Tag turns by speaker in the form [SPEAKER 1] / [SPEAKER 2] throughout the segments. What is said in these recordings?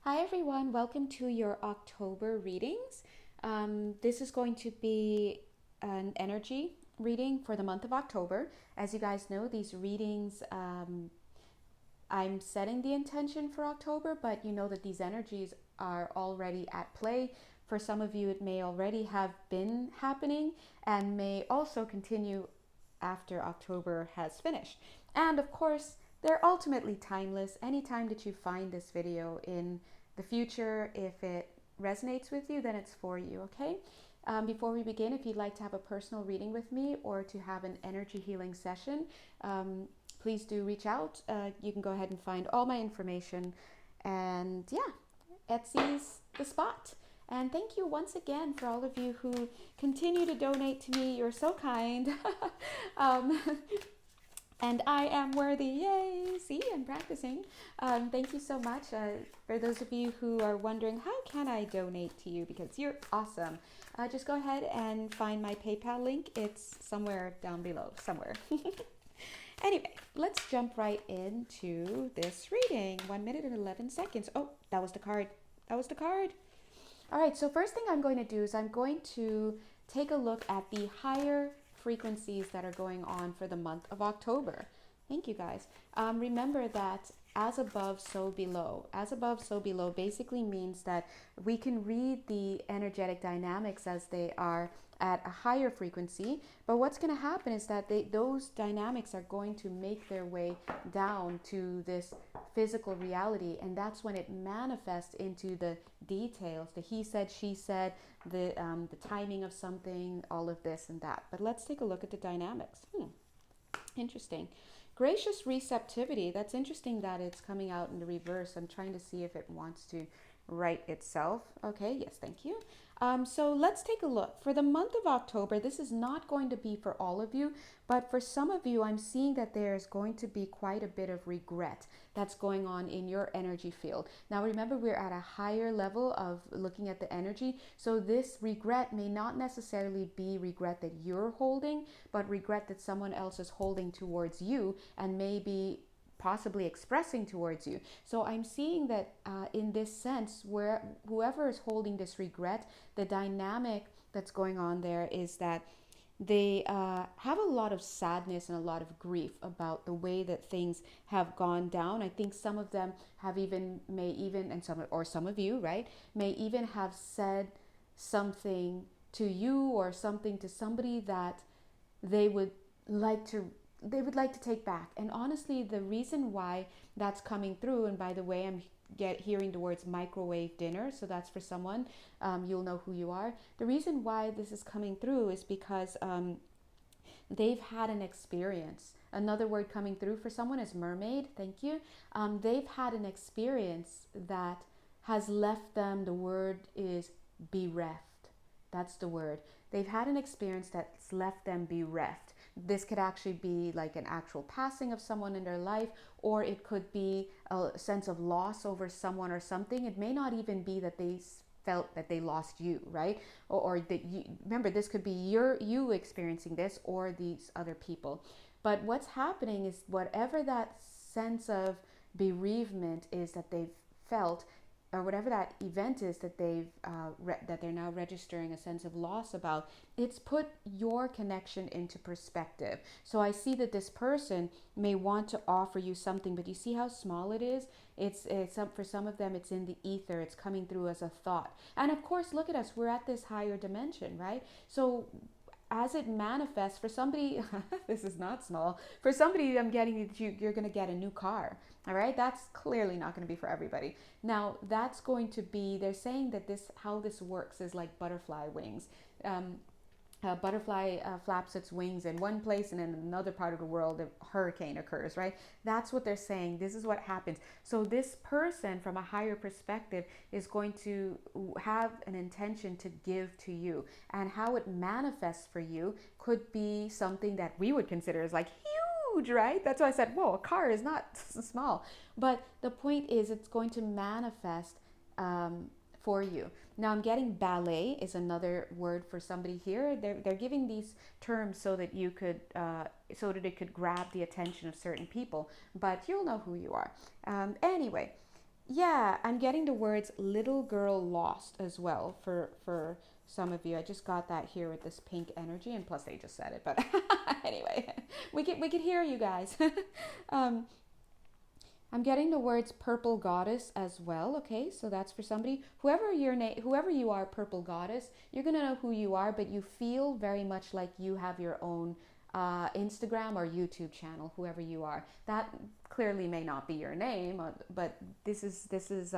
[SPEAKER 1] Hi everyone, welcome to your October readings. This is going to be an energy reading for the month of October. As you guys know, these readings, I'm setting the intention for October, but you know that these energies are already at play. For some of you, it may already have been happening and may also continue after October has finished. And of course, they're ultimately timeless. Anytime that you find this video in the future, if it resonates with you, then it's for you, okay? Before we begin, if you'd like to have a personal reading with me or to have an energy healing session, please do reach out. You can go ahead and find all my information. And yeah, Etsy's the spot. And thank you once again for all of you who continue to donate to me. You're so kind. um, and I am worthy. Yay! See, I'm practicing. Thank you so much. For those of you who are wondering, how can I donate to you? Because you're awesome. Just go ahead and find my PayPal link. It's somewhere down below, somewhere. Anyway, let's jump right into this reading. 1 minute and 11 seconds. Oh, that was the card. That was the card. All right, so first thing I'm going to do is I'm going to take a look at the higher frequencies that are going on for the month of October. Thank you guys. Remember that as above, so below. As above, so below basically means that we can read the energetic dynamics as they are at a higher frequency, but what's going to happen is that those dynamics are going to make their way down to this physical reality, and that's when it manifests into the details, the he said, she said, the timing of something, all of this and that. But let's take a look at the dynamics. Interesting. Gracious receptivity. That's interesting that it's coming out in the reverse. I'm trying to see if it wants to write itself. Okay, yes, thank you. So let's take a look. For the month of October, this is not going to be for all of you, but for some of you, I'm seeing that there's going to be quite a bit of regret that's going on in your energy field. Now, remember, we're at a higher level of looking at the energy. So this regret may not necessarily be regret that you're holding, but regret that someone else is holding towards you and maybe possibly expressing towards you. So I'm seeing that in this sense, where whoever is holding this regret, the dynamic that's going on there is that they have a lot of sadness and a lot of grief about the way that things have gone down. I think some of them have and some of you, right, may even have said something to you or something to somebody that they would like to take back. And honestly, the reason why that's coming through, and by the way, I'm hearing the words microwave dinner, so that's for someone, you'll know who you are. The reason why this is coming through is because they've had an experience. Another word coming through for someone is mermaid. Thank you. They've had an experience that has left them, the word is bereft. That's the word. They've had an experience that's left them bereft. This could actually be like an actual passing of someone in their life, or it could be a sense of loss over someone or something. It may not even be that they felt that they lost you, right? Or that you, remember, this could be you experiencing this or these other people. But what's happening is whatever that sense of bereavement is that they've felt, or whatever that event is that that they're now registering a sense of loss about, it's put your connection into perspective. So I see that this person may want to offer you something, but you see how small it is. It's for some of them, it's in the ether. It's coming through as a thought. And of course, look at us. We're at this higher dimension, right? So as it manifests for somebody, this is not small. For somebody, I'm getting that you're going to get a new car. All right, that's clearly not going to be for everybody. Now, that's going to be, they're saying that how this works is like butterfly wings. A butterfly flaps its wings in one place, and in another part of the world a hurricane occurs, right? That's what they're saying. This is what happens. So this person from a higher perspective is going to have an intention to give to you, and how it manifests for you could be something that we would consider as like huge, right? That's why I said, whoa, a car is not small. But the point is, it's going to manifest for you. Now I'm getting ballet is another word for somebody here. They're giving these terms so that you could so that it could grab the attention of certain people, but you'll know who you are. Anyway, Yeah, I'm getting the words little girl lost as well for some of you. I just got that here with this pink energy, and plus they just said it. But anyway, we could hear you guys. um, I'm getting the words purple goddess as well. Okay, so that's for somebody. Whoever your name, whoever you are, purple goddess. You're gonna know who you are, but you feel very much like you have your own Instagram or YouTube channel. Whoever you are, that clearly may not be your name, but this is.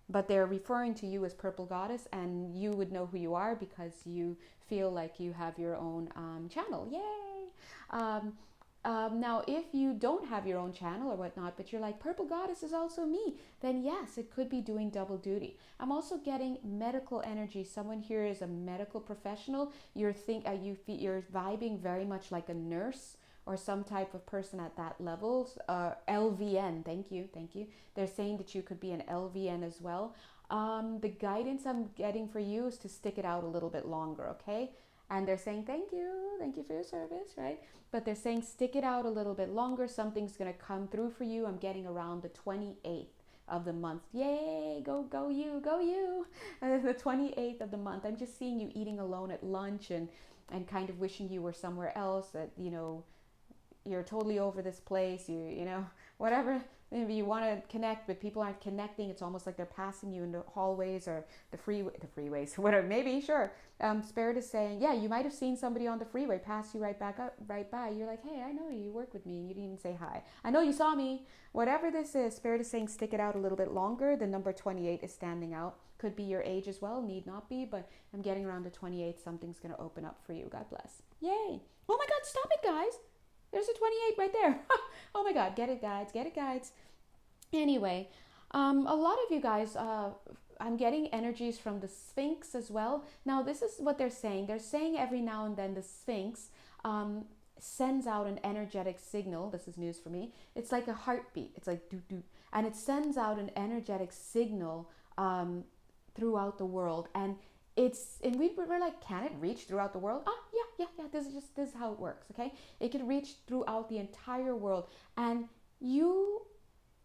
[SPEAKER 1] But they're referring to you as purple goddess, and you would know who you are because you feel like you have your own channel. Yay! Um, now, if you don't have your own channel or whatnot, but you're like, Purple Goddess is also me, then yes, it could be doing double duty. I'm also getting medical energy. Someone here is a medical professional. You're vibing very much like a nurse or some type of person at that level. LVN, thank you, thank you. They're saying that you could be an LVN as well. The guidance I'm getting for you is to stick it out a little bit longer, okay? And they're saying thank you for your service, right? But they're saying stick it out a little bit longer. Something's gonna come through for you. I'm getting around the 28th of the month. Yay, go you, go you. The 28th of the month. I'm just seeing you eating alone at lunch and kind of wishing you were somewhere else, that you're totally over this place, whatever. Maybe you want to connect, but people aren't connecting. It's almost like they're passing you in the hallways or the freeways, whatever. Maybe, sure. Spirit is saying, yeah, you might have seen somebody on the freeway pass you right back up, right by. You're like, hey, I know you work with me. You didn't even say hi. I know you saw me. Whatever this is, Spirit is saying, stick it out a little bit longer. The number 28 is standing out. Could be your age as well, need not be, but I'm getting around the 28. Something's going to open up for you. God bless. Yay. Oh my God, stop it, guys. There's a 28 right there. Oh my God, get it, guys, get it, guys. Anyway, a lot of you guys, I'm getting energies from the Sphinx as well. Now, this is what they're saying. They're saying every now and then the Sphinx sends out an energetic signal. This is news for me. It's like a heartbeat. It's like doo doo. And it sends out an energetic signal throughout the world. And we were like, can it reach throughout the world? Yeah. This is how it works, okay? It can reach throughout the entire world, and you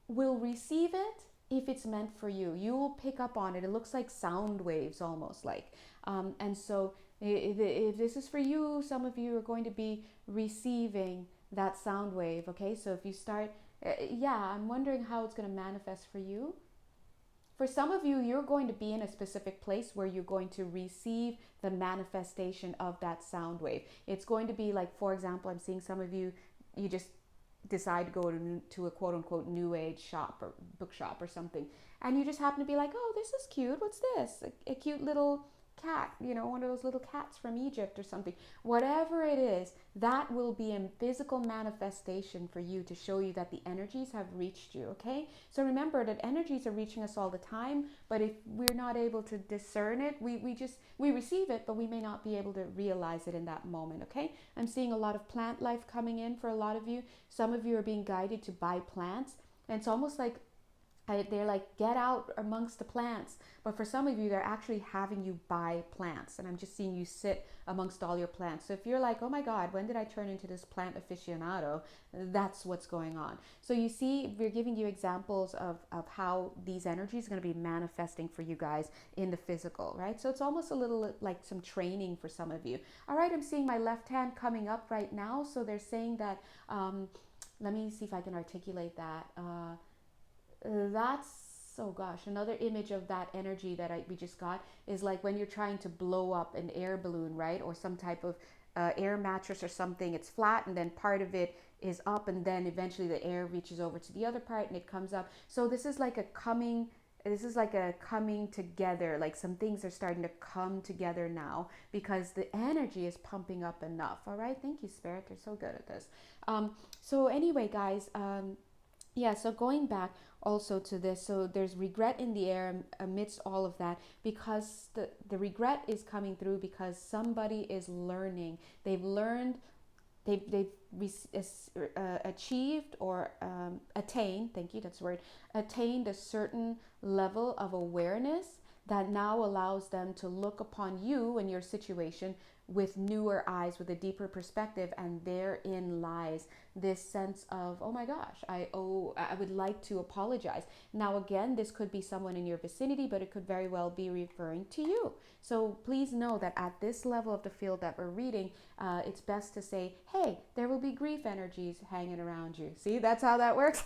[SPEAKER 1] will receive it if it's meant for you. You will pick up on it. It looks like sound waves, almost like. And so, if this is for you, some of you are going to be receiving that sound wave, okay? So if you start, I'm wondering how it's going to manifest for you. For some of you, you're going to be in a specific place where you're going to receive the manifestation of that sound wave. It's going to be like, for example, I'm seeing some of you, you just decide to go to a quote unquote new age shop or bookshop or something. And you just happen to be like, oh, this is cute. What's this? A cute little cat, one of those little cats from Egypt or something. Whatever it is, that will be a physical manifestation for you to show you that the energies have reached you, okay? So remember that energies are reaching us all the time, but if we're not able to discern it, we receive it, but we may not be able to realize it in that moment, okay? I'm seeing a lot of plant life coming in for a lot of you. Some of you are being guided to buy plants, and it's almost like they're like, get out amongst the plants. But for some of you, they're actually having you buy plants. And I'm just seeing you sit amongst all your plants. So if you're like, oh my God, when did I turn into this plant aficionado? That's what's going on. So you see, we're giving you examples of how these energies are going to be manifesting for you guys in the physical, right? So it's almost a little like some training for some of you. All right, I'm seeing my left hand coming up right now. So they're saying that, let me see if I can articulate that. That's, oh gosh, another image of that energy that we just got is like when you're trying to blow up an air balloon, right? Or some type of air mattress or something. It's flat and then part of it is up, and then eventually the air reaches over to the other part and it comes up. So this is like a coming together. Like some things are starting to come together now because the energy is pumping up enough. All right, thank you, Spirit, they're so good at this. So anyway, guys, so going back also to this, so there's regret in the air amidst all of that, because the regret is coming through because somebody is learning. They've learned, they've achieved or attained, thank you, that's the word, attained a certain level of awareness that now allows them to look upon you and your situation with newer eyes, with a deeper perspective, and therein lies this sense of, oh my gosh, I would like to apologize. Now again, this could be someone in your vicinity, but it could very well be referring to you. So please know that at this level of the field that we're reading, it's best to say, hey, there will be grief energies hanging around you. See, that's how that works.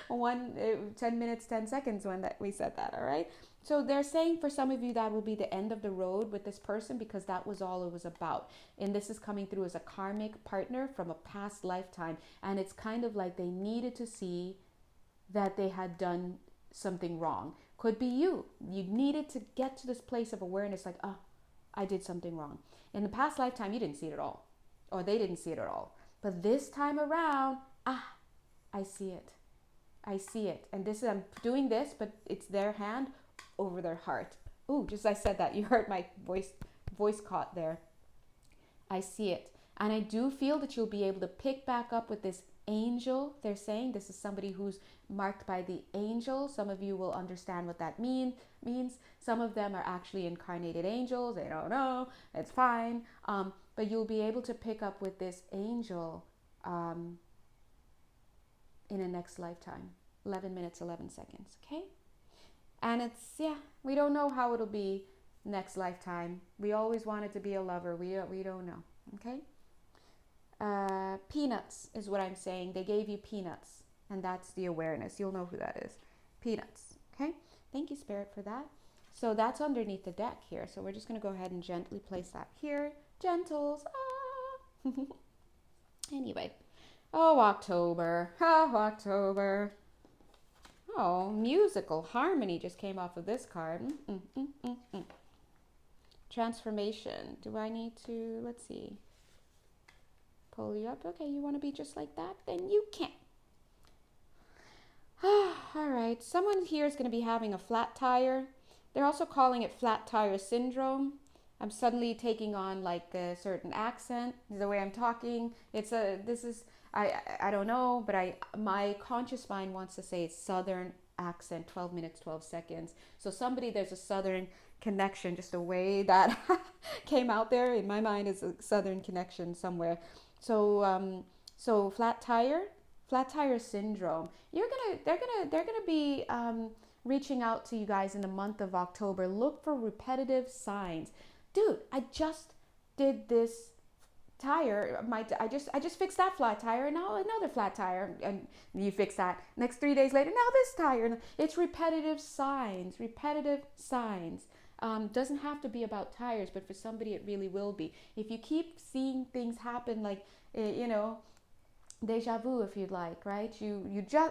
[SPEAKER 1] 10 minutes, 10 seconds when that we said that, all right? So they're saying for some of you that will be the end of the road with this person, because that was all it was about. And this is coming through as a karmic partner from a past lifetime. And it's kind of like they needed to see that they had done something wrong. Could be you. You needed to get to this place of awareness like, oh, I did something wrong. In the past lifetime, you didn't see it at all. Or they didn't see it at all. But this time around, I see it. I see it. And this is, I'm doing this, but it's their hand over their heart. Ooh, just as I said that, you heard my voice caught there. I see it. And I do feel that you'll be able to pick back up with this angel. They're saying this is somebody who's marked by the angel. Some of you will understand what that means. Some of them are actually incarnated angels. They don't know. It's fine. But you'll be able to pick up with this angel in a next lifetime. 11 minutes, 11 seconds. Okay? And it's, we don't know how it'll be next lifetime. We always wanted to be a lover. We don't know. Okay? Peanuts is what I'm saying. They gave you peanuts. And that's the awareness. You'll know who that is. Peanuts. Okay? Thank you, Spirit, for that. So that's underneath the deck here. So we're just going to go ahead and gently place that here. Gentles. Anyway. Oh, October. Oh, October. Oh, musical harmony just came off of this card. Transformation. Do I need to, let's see, pull you up? Okay, you want to be just like that? Then you can. All right, someone here is going to be having a flat tire. They're also calling it flat tire syndrome. I'm suddenly taking on like a certain accent, the way I'm talking. I don't know, but my conscious mind wants to say it's Southern accent, 12 minutes, 12 seconds. So there's a Southern connection, just a way that came out there in my mind is a Southern connection somewhere. So, flat tire syndrome. They're gonna be reaching out to you guys in the month of October. Look for repetitive signs. Dude, I just did this tire. I just fixed that flat tire, and now another flat tire, and you fix that. Next 3 days later, now this tire. It's repetitive signs. Doesn't have to be about tires, but for somebody it really will be. If you keep seeing things happen, like deja vu, if you'd like, right?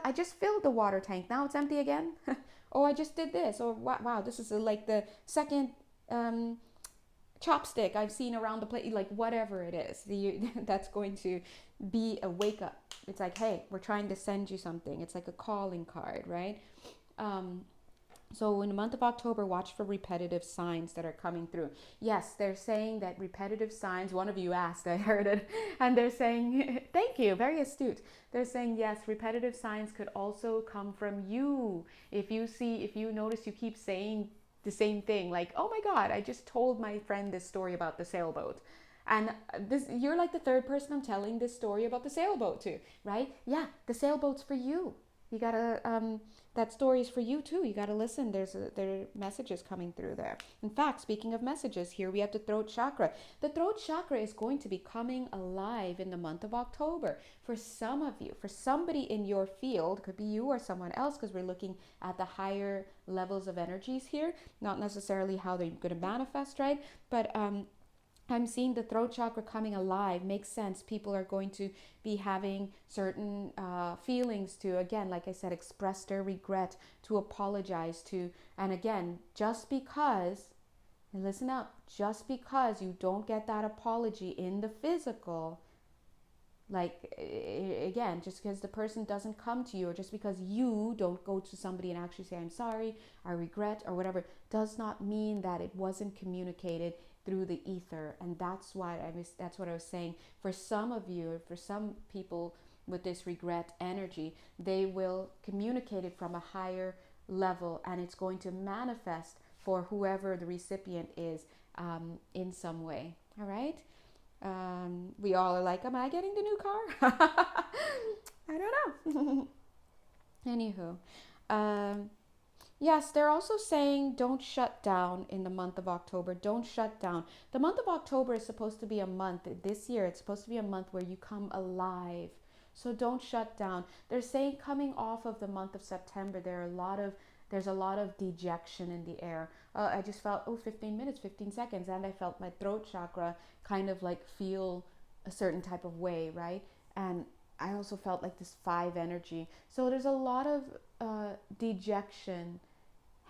[SPEAKER 1] I just filled the water tank. Now it's empty again. Oh, I just did this. Or wow, this is like the second chopstick I've seen around the plate, like whatever it is, that's going to be a wake up. It's like, hey, we're trying to send you something. It's like a calling card, right? So in the month of October, watch for repetitive signs that are coming through. Yes, they're saying that repetitive signs, one of you asked, I heard it, and they're saying, thank you, very astute. They're saying, yes, repetitive signs could also come from you. If you notice you keep saying the same thing, like, oh my God, I just told my friend this story about the sailboat. And you're like the third person I'm telling this story about the sailboat to, right? Yeah, the sailboat's for you. You gotta, that story is for you too. You gotta listen. There are messages coming through there. In fact, speaking of messages, here we have the throat chakra. The throat chakra is going to be coming alive in the month of October. For some of you, for somebody in your field, could be you or someone else, because we're looking at the higher levels of energies here, not necessarily how they're gonna manifest, right? But I'm seeing the throat chakra coming alive. Makes sense. People are going to be having certain feelings to, again, like I said, express their regret, to apologize to. And again, just because, and listen up, just because you don't get that apology in the physical, like, again, just because the person doesn't come to you, or just because you don't go to somebody and actually say, I'm sorry, I regret, or whatever, does not mean that it wasn't communicated through the ether. And that's what I was saying. For some of you, for some people with this regret energy, they will communicate it from a higher level, and it's going to manifest for whoever the recipient is in some way. All right. We all are like, am I getting the new car? I don't know. Anywho, um, yes, they're also saying don't shut down in the month of October. Don't shut down. The month of October is supposed to be a month, this year, it's supposed to be a month where you come alive. So don't shut down. They're saying coming off of the month of September, there's a lot of dejection in the air. I just felt, 15 minutes, 15 seconds, and I felt my throat chakra kind of like feel a certain type of way, right? And I also felt like this five energy. So there's a lot of dejection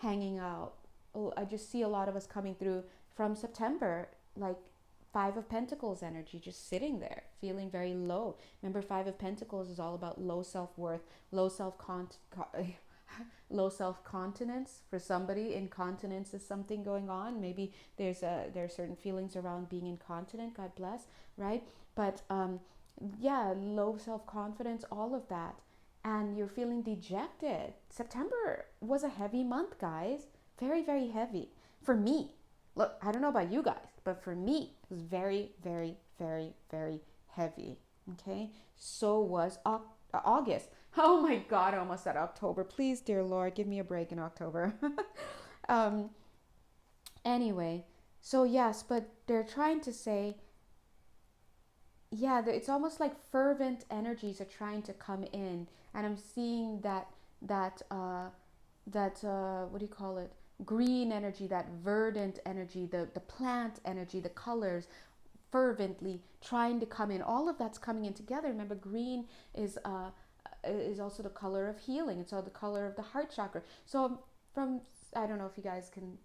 [SPEAKER 1] hanging out. Oh, I just see a lot of us coming through from September, like Five of Pentacles energy, just sitting there, feeling very low. Remember, Five of Pentacles is all about low self worth, low self low self continence. For somebody, incontinence is something going on. Maybe there are certain feelings around being incontinent. God bless, right? But yeah, low self confidence, all of that, and you're feeling dejected. September was a heavy month, guys. Very, very heavy for me. Look, I don't know about you guys, but for me, it was very, very, very, very heavy. Okay, so was August. Oh my God, I almost said October. Please, dear Lord, give me a break in October. um, anyway, so yes, but they're trying to say, yeah, it's almost like fervent energies are trying to come in, and I'm seeing that what do you call it? Green energy, that verdant energy, the plant energy, the colors fervently trying to come in. All of that's coming in together. Remember, green is also the color of healing. It's all the color of the heart chakra. So from, I don't know if you guys can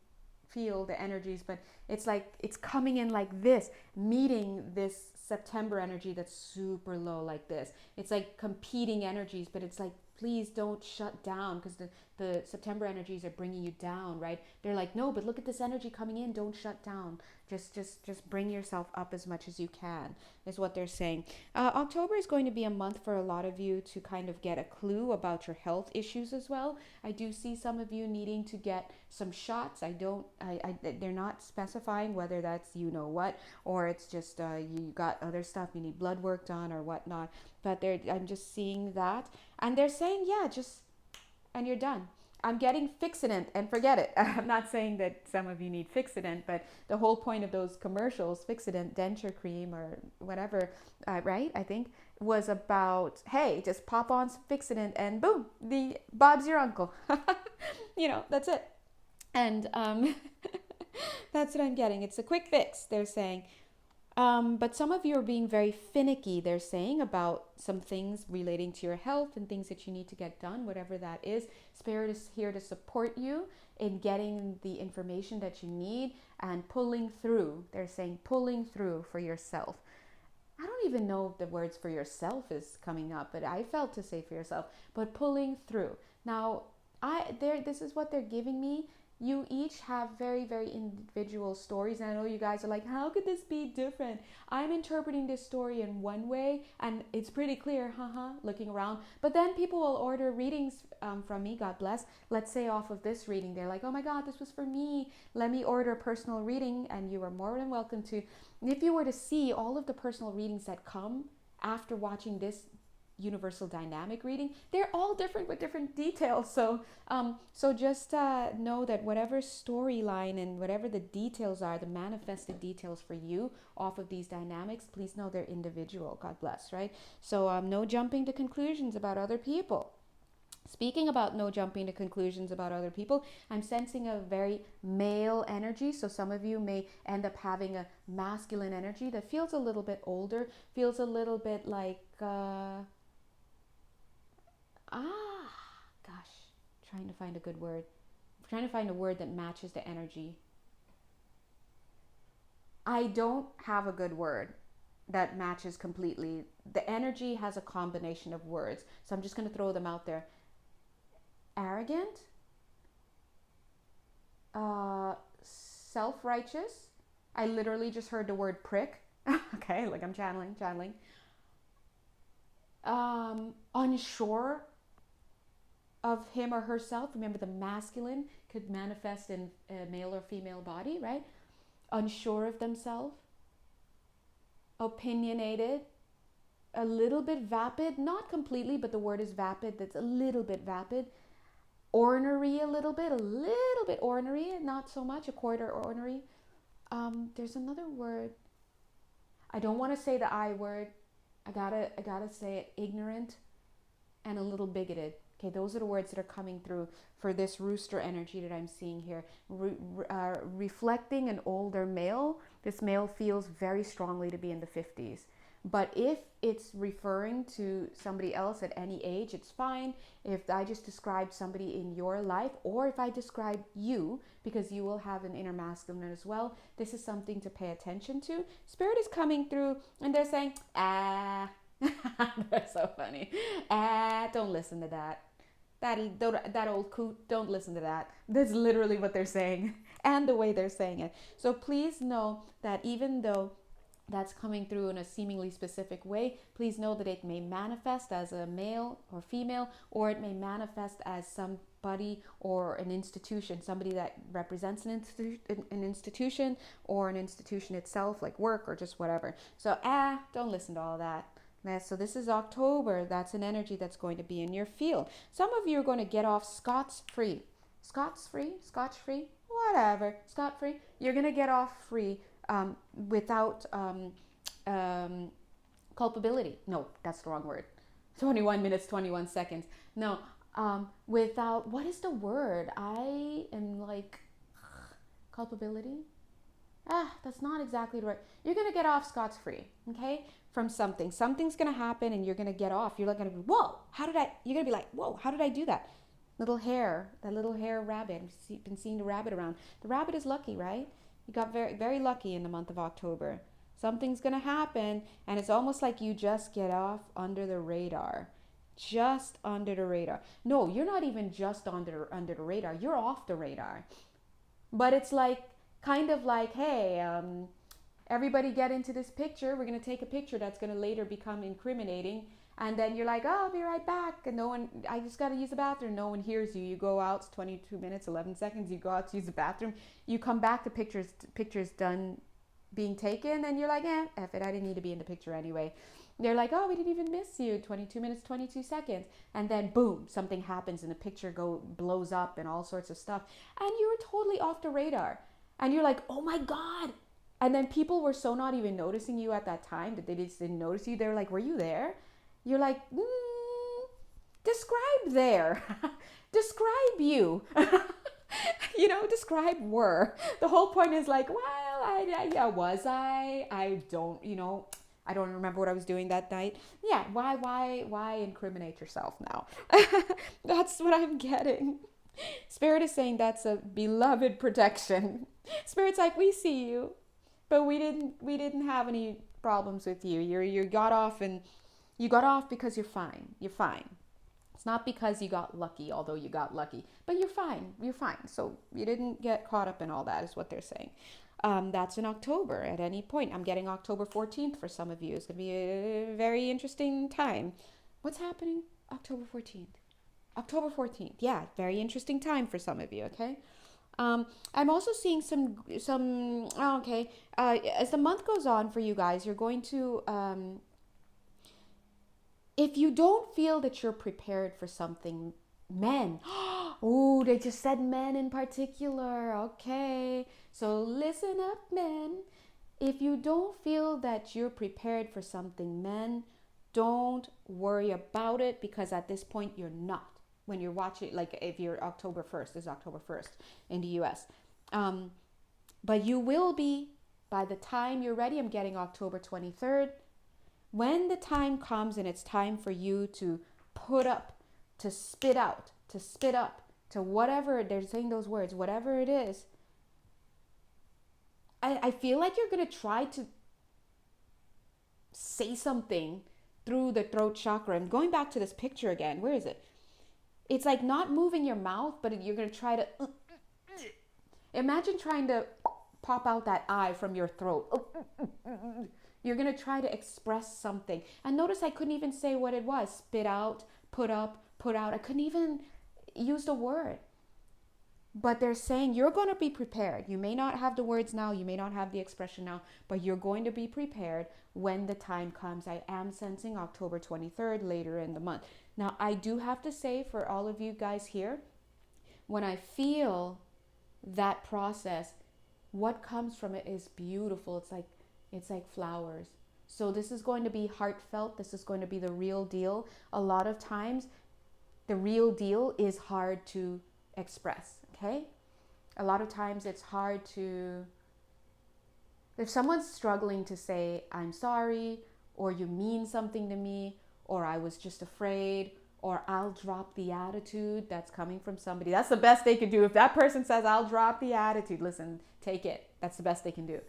[SPEAKER 1] feel the energies, but it's like it's coming in like this, meeting this September energy that's super low like this. It's like competing energies, but it's like, please don't shut down, because the September energies are bringing you down, right? They're like, no, but look at this energy coming in, don't shut down. Just bring yourself up as much as you can, is what they're saying. October is going to be a month for a lot of you to kind of get a clue about your health issues as well. I do see some of you needing to get some shots. They're not specifying whether that's you know what, or it's just you got other stuff, you need blood work done or whatnot. But I'm just seeing that, and they're saying, yeah, just, and you're done. I'm getting Fixident and forget it. I'm not saying that some of you need Fixident, but the whole point of those commercials, Fixident denture cream or whatever, right? I think was about, hey, just pop on some Fixident and boom, the Bob's your uncle. That's it. And that's what I'm getting. It's a quick fix, they're saying. But some of you are being very finicky, they're saying, about some things relating to your health and things that you need to get done, whatever that is. Spirit is here to support you in getting the information that you need and pulling through. They're saying pulling through for yourself. I don't even know if the words for yourself is coming up, but I felt to say for yourself, but pulling through. Now, this is what they're giving me. You each have very, very individual stories, and I know you guys are like, how could this be different? I'm interpreting this story in one way, and it's pretty clear, looking around. But then people will order readings from me, God bless. Let's say off of this reading, they're like, oh my God, this was for me. Let me order a personal reading, and you are more than welcome to. If you were to see all of the personal readings that come after watching this universal dynamic reading, they're all different with different details. So just know that whatever storyline and whatever the details are, the manifested details for you off of these dynamics, please know they're individual. God bless, right? So no jumping to conclusions about other people. Speaking about no jumping to conclusions about other people, I'm sensing a very male energy. So some of you may end up having a masculine energy that feels a little bit older, feels a little bit like trying to find a good word. I'm trying to find a word that matches the energy. I don't have a good word that matches completely. The energy has a combination of words, so I'm just going to throw them out there. Arrogant, self-righteous. I literally just heard the word prick. Okay, like I'm channeling. Unsure of him or herself. Remember, the masculine could manifest in a male or female body, right? Unsure of themselves. opinionated, a little bit vapid, not completely, but the word is vapid. That's a little bit vapid. Ornery a little bit ornery, not so much, a quarter ornery. There's another word. I don't want to say the I word. I gotta say it. Ignorant and a little bigoted. Okay, those are the words that are coming through for this rooster energy that I'm seeing here. Reflecting an older male, this male feels very strongly to be in the 50s. But if it's referring to somebody else at any age, it's fine. If I just describe somebody in your life, or if I describe you, because you will have an inner masculine as well, this is something to pay attention to. Spirit is coming through and they're saying, they're so funny. Don't listen to that. That old coot, don't listen to that. That's literally what they're saying and the way they're saying it. So please know that even though that's coming through in a seemingly specific way, please know that it may manifest as a male or female, or it may manifest as somebody or an institution, somebody that represents an institution or an institution itself, like work or just whatever. So don't listen to all that. So this is October. That's an energy that's going to be in your field. Some of you are going to get off scot-free. Scotch-free, whatever, scot-free. You're going to get off free without culpability. No, that's the wrong word. 21 minutes, 21 seconds. No, without, what is the word? I am like, culpability? That's not exactly the right. You're going to get off scot-free, okay? From something. Something's going to happen and you're going to get off. You're like going to be, whoa, how did I, you're going to be like, whoa, how did I do that? That little hair rabbit. I've been seeing the rabbit around. The rabbit is lucky, right? You got very, very lucky in the month of October. Something's going to happen and it's almost like you just get off under the radar. Just under the radar. No, you're not even just under the radar. You're off the radar. But it's like, kind of like, hey, everybody get into this picture. We're going to take a picture that's going to later become incriminating. And then you're like, oh, I'll be right back. And I just got to use the bathroom. No one hears you. You go out, it's 22 minutes, 11 seconds. You go out to use the bathroom. You come back, the picture's done being taken. And you're like, F it, I didn't need to be in the picture anyway. They're like, oh, we didn't even miss you. 22 minutes, 22 seconds. And then boom, something happens and the picture blows up and all sorts of stuff. And you're totally off the radar. And you're like, oh my God. And then people were so not even noticing you at that time that they just didn't notice you. They were like, were you there? You're like, describe there. Describe you. Describe were. The whole point is like, well, was I? I don't remember what I was doing that night. Yeah, why incriminate yourself now? That's what I'm getting. Spirit is saying that's a beloved protection. Spirit's like, we see you, but we didn't have any problems with you. You got off and you got off because you're fine. You're fine. It's not because you got lucky, although you got lucky, but you're fine. You're fine. So you didn't get caught up in all that is what they're saying. That's in October at any point. I'm getting October 14th for some of you. It's going to be a very interesting time. What's happening October 14th? October 14th. Yeah, very interesting time for some of you, okay? I'm also seeing as the month goes on for you guys, you're going to, if you don't feel that you're prepared for something, men, oh, they just said men in particular, okay, so listen up, men. If you don't feel that you're prepared for something, men, don't worry about it, because at this point you're not. When you're watching, like if you're October 1st, this is October 1st in the US. But you will be by the time you're ready. I'm getting October 23rd. When the time comes and it's time for you to put up, to spit out, to whatever, they're saying those words, whatever it is. I feel like you're going to try to say something through the throat chakra. I'm going back to this picture again. Where is it? It's like not moving your mouth, but you're going to try to... Imagine trying to pop out that eye from your throat. You're going to try to express something. And notice I couldn't even say what it was. Spit out, put up, put out. I couldn't even use the word. But they're saying you're going to be prepared. You may not have the words now, you may not have the expression now, but you're going to be prepared when the time comes. I am sensing October 23rd later in the month. Now, I do have to say for all of you guys here, when I feel that process, what comes from it is beautiful. It's like flowers. So this is going to be heartfelt. This is going to be the real deal. A lot of times the real deal is hard to express, okay? A lot of times it's hard to, if someone's struggling to say, I'm sorry, or you mean something to me, or I was just afraid, or I'll drop the attitude that's coming from somebody. That's the best they can do. If that person says, I'll drop the attitude, listen, take it. That's the best they can do.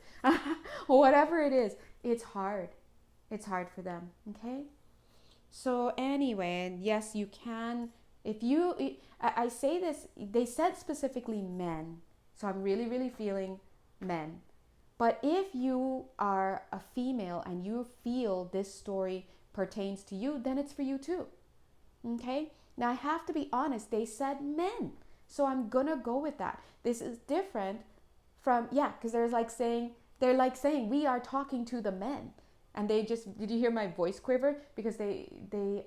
[SPEAKER 1] Whatever it is, it's hard. It's hard for them, okay? So anyway, and yes, you can, if you, I say this, they said specifically men. So I'm really, really feeling men. But if you are a female and you feel this story pertains to you, then it's for you too. Okay? Now I have to be honest, they said men. So I'm gonna go with that. This is different from, because they're like saying, we are talking to the men. And they just, did you hear my voice quiver? Because they're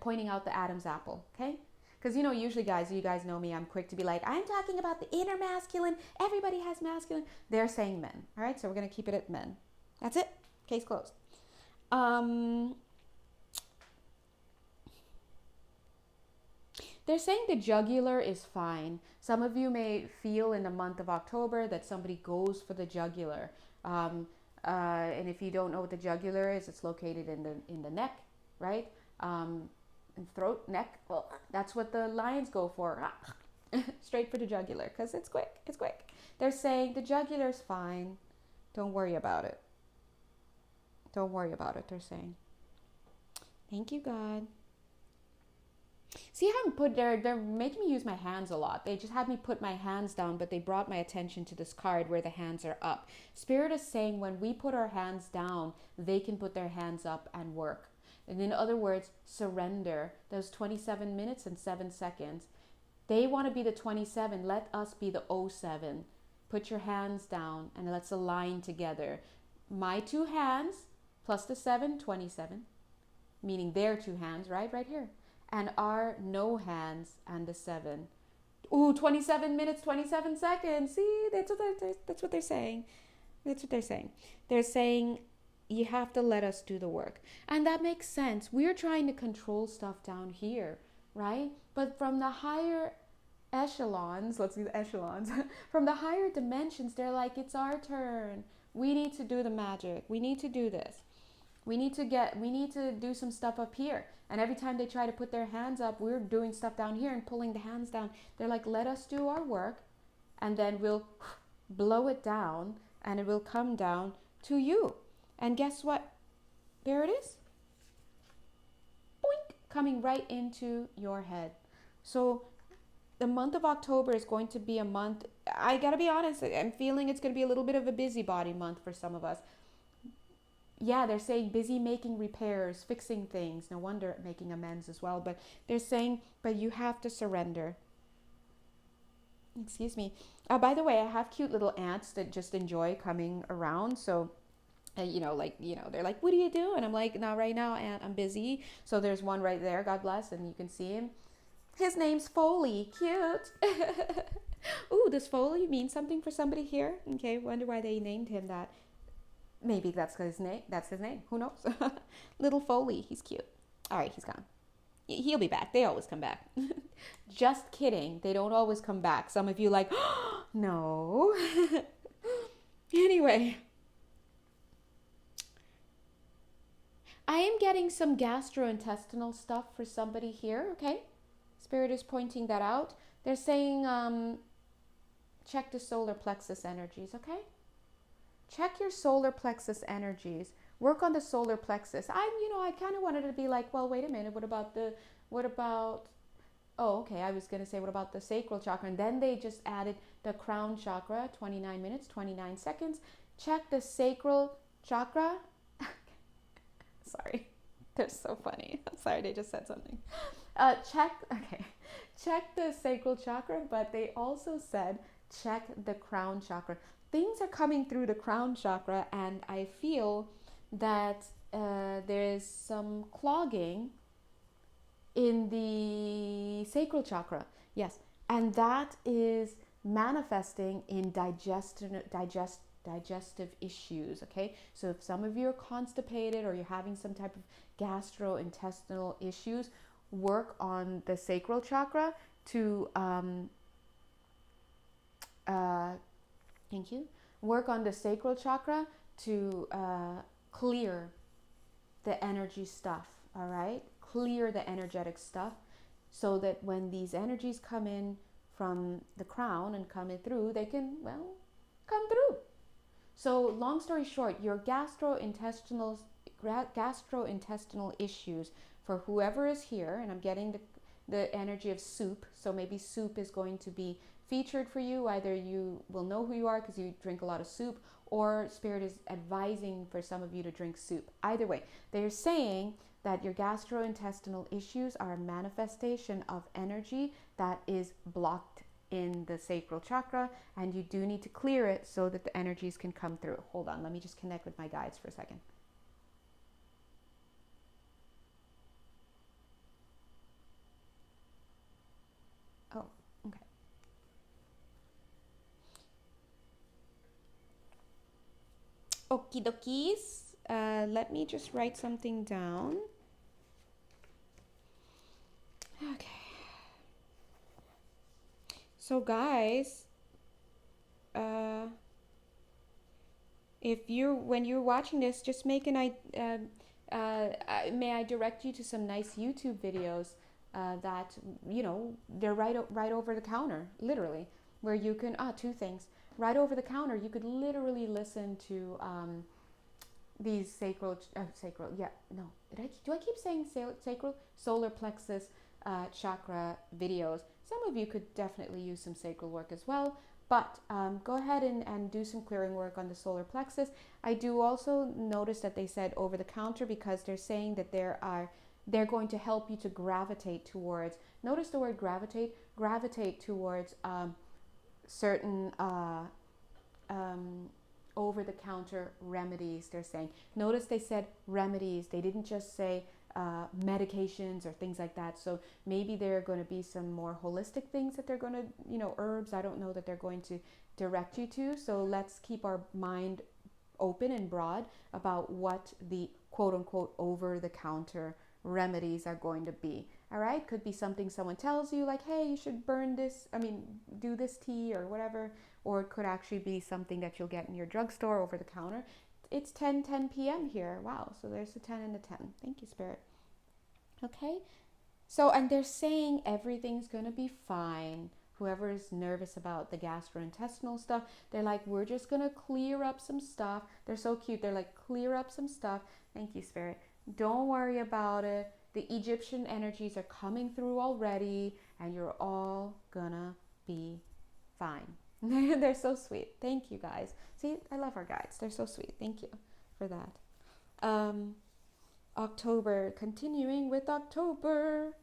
[SPEAKER 1] pointing out the Adam's apple, okay? Because, usually guys, you guys know me, I'm quick to be like, I'm talking about the inner masculine. Everybody has masculine. They're saying men, all right? So we're going to keep it at men. That's it. Case closed. They're saying the jugular is fine. Some of you may feel in the month of October that somebody goes for the jugular. And if you don't know what the jugular is, it's located in the neck, right? And throat, neck. Well, that's what the lions go for. Straight for the jugular, because it's quick. It's quick. They're saying the jugular's fine. Don't worry about it. Don't worry about it, they're saying. Thank you, God. See how they're making me use my hands a lot. They just had me put my hands down, but they brought my attention to this card where the hands are up. Spirit is saying when we put our hands down, they can put their hands up and work. And in other words, surrender. Those 27 minutes and 7 seconds. They want to be the 27. Let us be the 07. Put your hands down and let's align together. My 2 hands plus the 7, 27. Meaning their 2 hands, right? Right here. And our no hands and the 7. Ooh, 27 minutes, 27 seconds. See, that's what they're saying. That's what they're saying. They're saying you have to let us do the work. And that makes sense. We're trying to control stuff down here, right? But from the higher echelons, let's do the echelons, from the higher dimensions, they're like, it's our turn. We need to do the magic. We need to do this. We need to do some stuff up here. And every time they try to put their hands up, we're doing stuff down here and pulling the hands down. They're like, let us do our work and then we'll blow it down and it will come down to you. And guess what? There it is. Boink, coming right into your head. So the month of October is going to be a month, I gotta be honest, I'm feeling it's going to be a little bit of a busybody month for some of us. Yeah, they're saying busy making repairs, fixing things. No wonder making amends as well. But they're saying, but you have to surrender. Excuse me. By the way, I have cute little ants that just enjoy coming around. So, they're like, what do you do? And I'm like, no, right now, Aunt, I'm busy. So there's one right there. God bless. And you can see him. His name's Foley. Cute. Ooh, does Foley mean something for somebody here? Okay, wonder why they named him that. Maybe that's his name. That's his name. Who knows? Little Foley. He's cute. All right, he's gone. He'll be back. They always come back. Just kidding. They don't always come back. Some of you like, oh, no. Anyway. I am getting some gastrointestinal stuff for somebody here, okay? Spirit is pointing that out. They're saying, check the solar plexus energies, okay? Check your solar plexus energies. Work on the solar plexus. I kind of wanted to be like, well, wait a minute. What about, oh, okay. I was going to say, what about the sacral chakra? And then they just added the crown chakra, 29 minutes, 29 seconds. Check the sacral chakra. Sorry. They're so funny. I'm sorry. They just said something. Check the sacral chakra, but they also said check the crown chakra. Things are coming through the crown chakra, and I feel that there's some clogging in the sacral chakra. Yes, and that is manifesting in digestive issues. Okay, so if some of you are constipated or you're having some type of gastrointestinal issues, work on the sacral chakra to thank you. Work on the sacral chakra to clear the energy stuff. All right, clear the energetic stuff, so that when these energies come in from the crown and come in through, they can, well, come through. So long story short, your gastrointestinal issues, for whoever is here, and I'm getting the energy of soup, so maybe soup is going to be featured for you. Either you will know who you are because you drink a lot of soup, or Spirit is advising for some of you to drink soup. Either way, they're saying that your gastrointestinal issues are a manifestation of energy that is blocked in the sacral chakra, and you do need to clear it so that the energies can come through. Hold on, let me just connect with my guides for a second. Oh, okay. Okie dokies. Let me just write something down. Okay. So guys, when you're watching this, just make may I direct you to some nice YouTube videos that, you know, they're right over the counter, literally, where you can, two things. Right over the counter, you could literally listen to these sacral, yeah, no, do I keep saying sacral? Solar plexus chakra videos. Some of you could definitely use some sacral work as well, but go ahead and do some clearing work on the solar plexus. I do also notice that they said over the counter, because they're saying that they're going to help you to gravitate towards, notice the word gravitate towards certain over-the-counter remedies. They're saying, notice they said remedies, they didn't just say medications or things like that. So maybe there are going to be some more holistic things that they're going to, you know, herbs, I don't know, that they're going to direct you to. So let's keep our mind open and broad about what the quote-unquote over-the-counter remedies are going to be. All right, could be something someone tells you, like, hey, you should do this tea or whatever, or it could actually be something that you'll get in your drugstore over the counter. It's 10 p.m. here. Wow, so there's a 10 and a 10. Thank you, Spirit. Okay, so, and they're saying everything's gonna be fine. Whoever is nervous about the gastrointestinal stuff, they're like, we're just gonna clear up some stuff. They're so cute. They're like, clear up some stuff. Thank you, Spirit. Don't worry about it. The Egyptian energies are coming through already, and you're all gonna be fine. They're so sweet. Thank you, guys. See, I love our guides. They're so sweet. Thank you for that. October, continuing with October.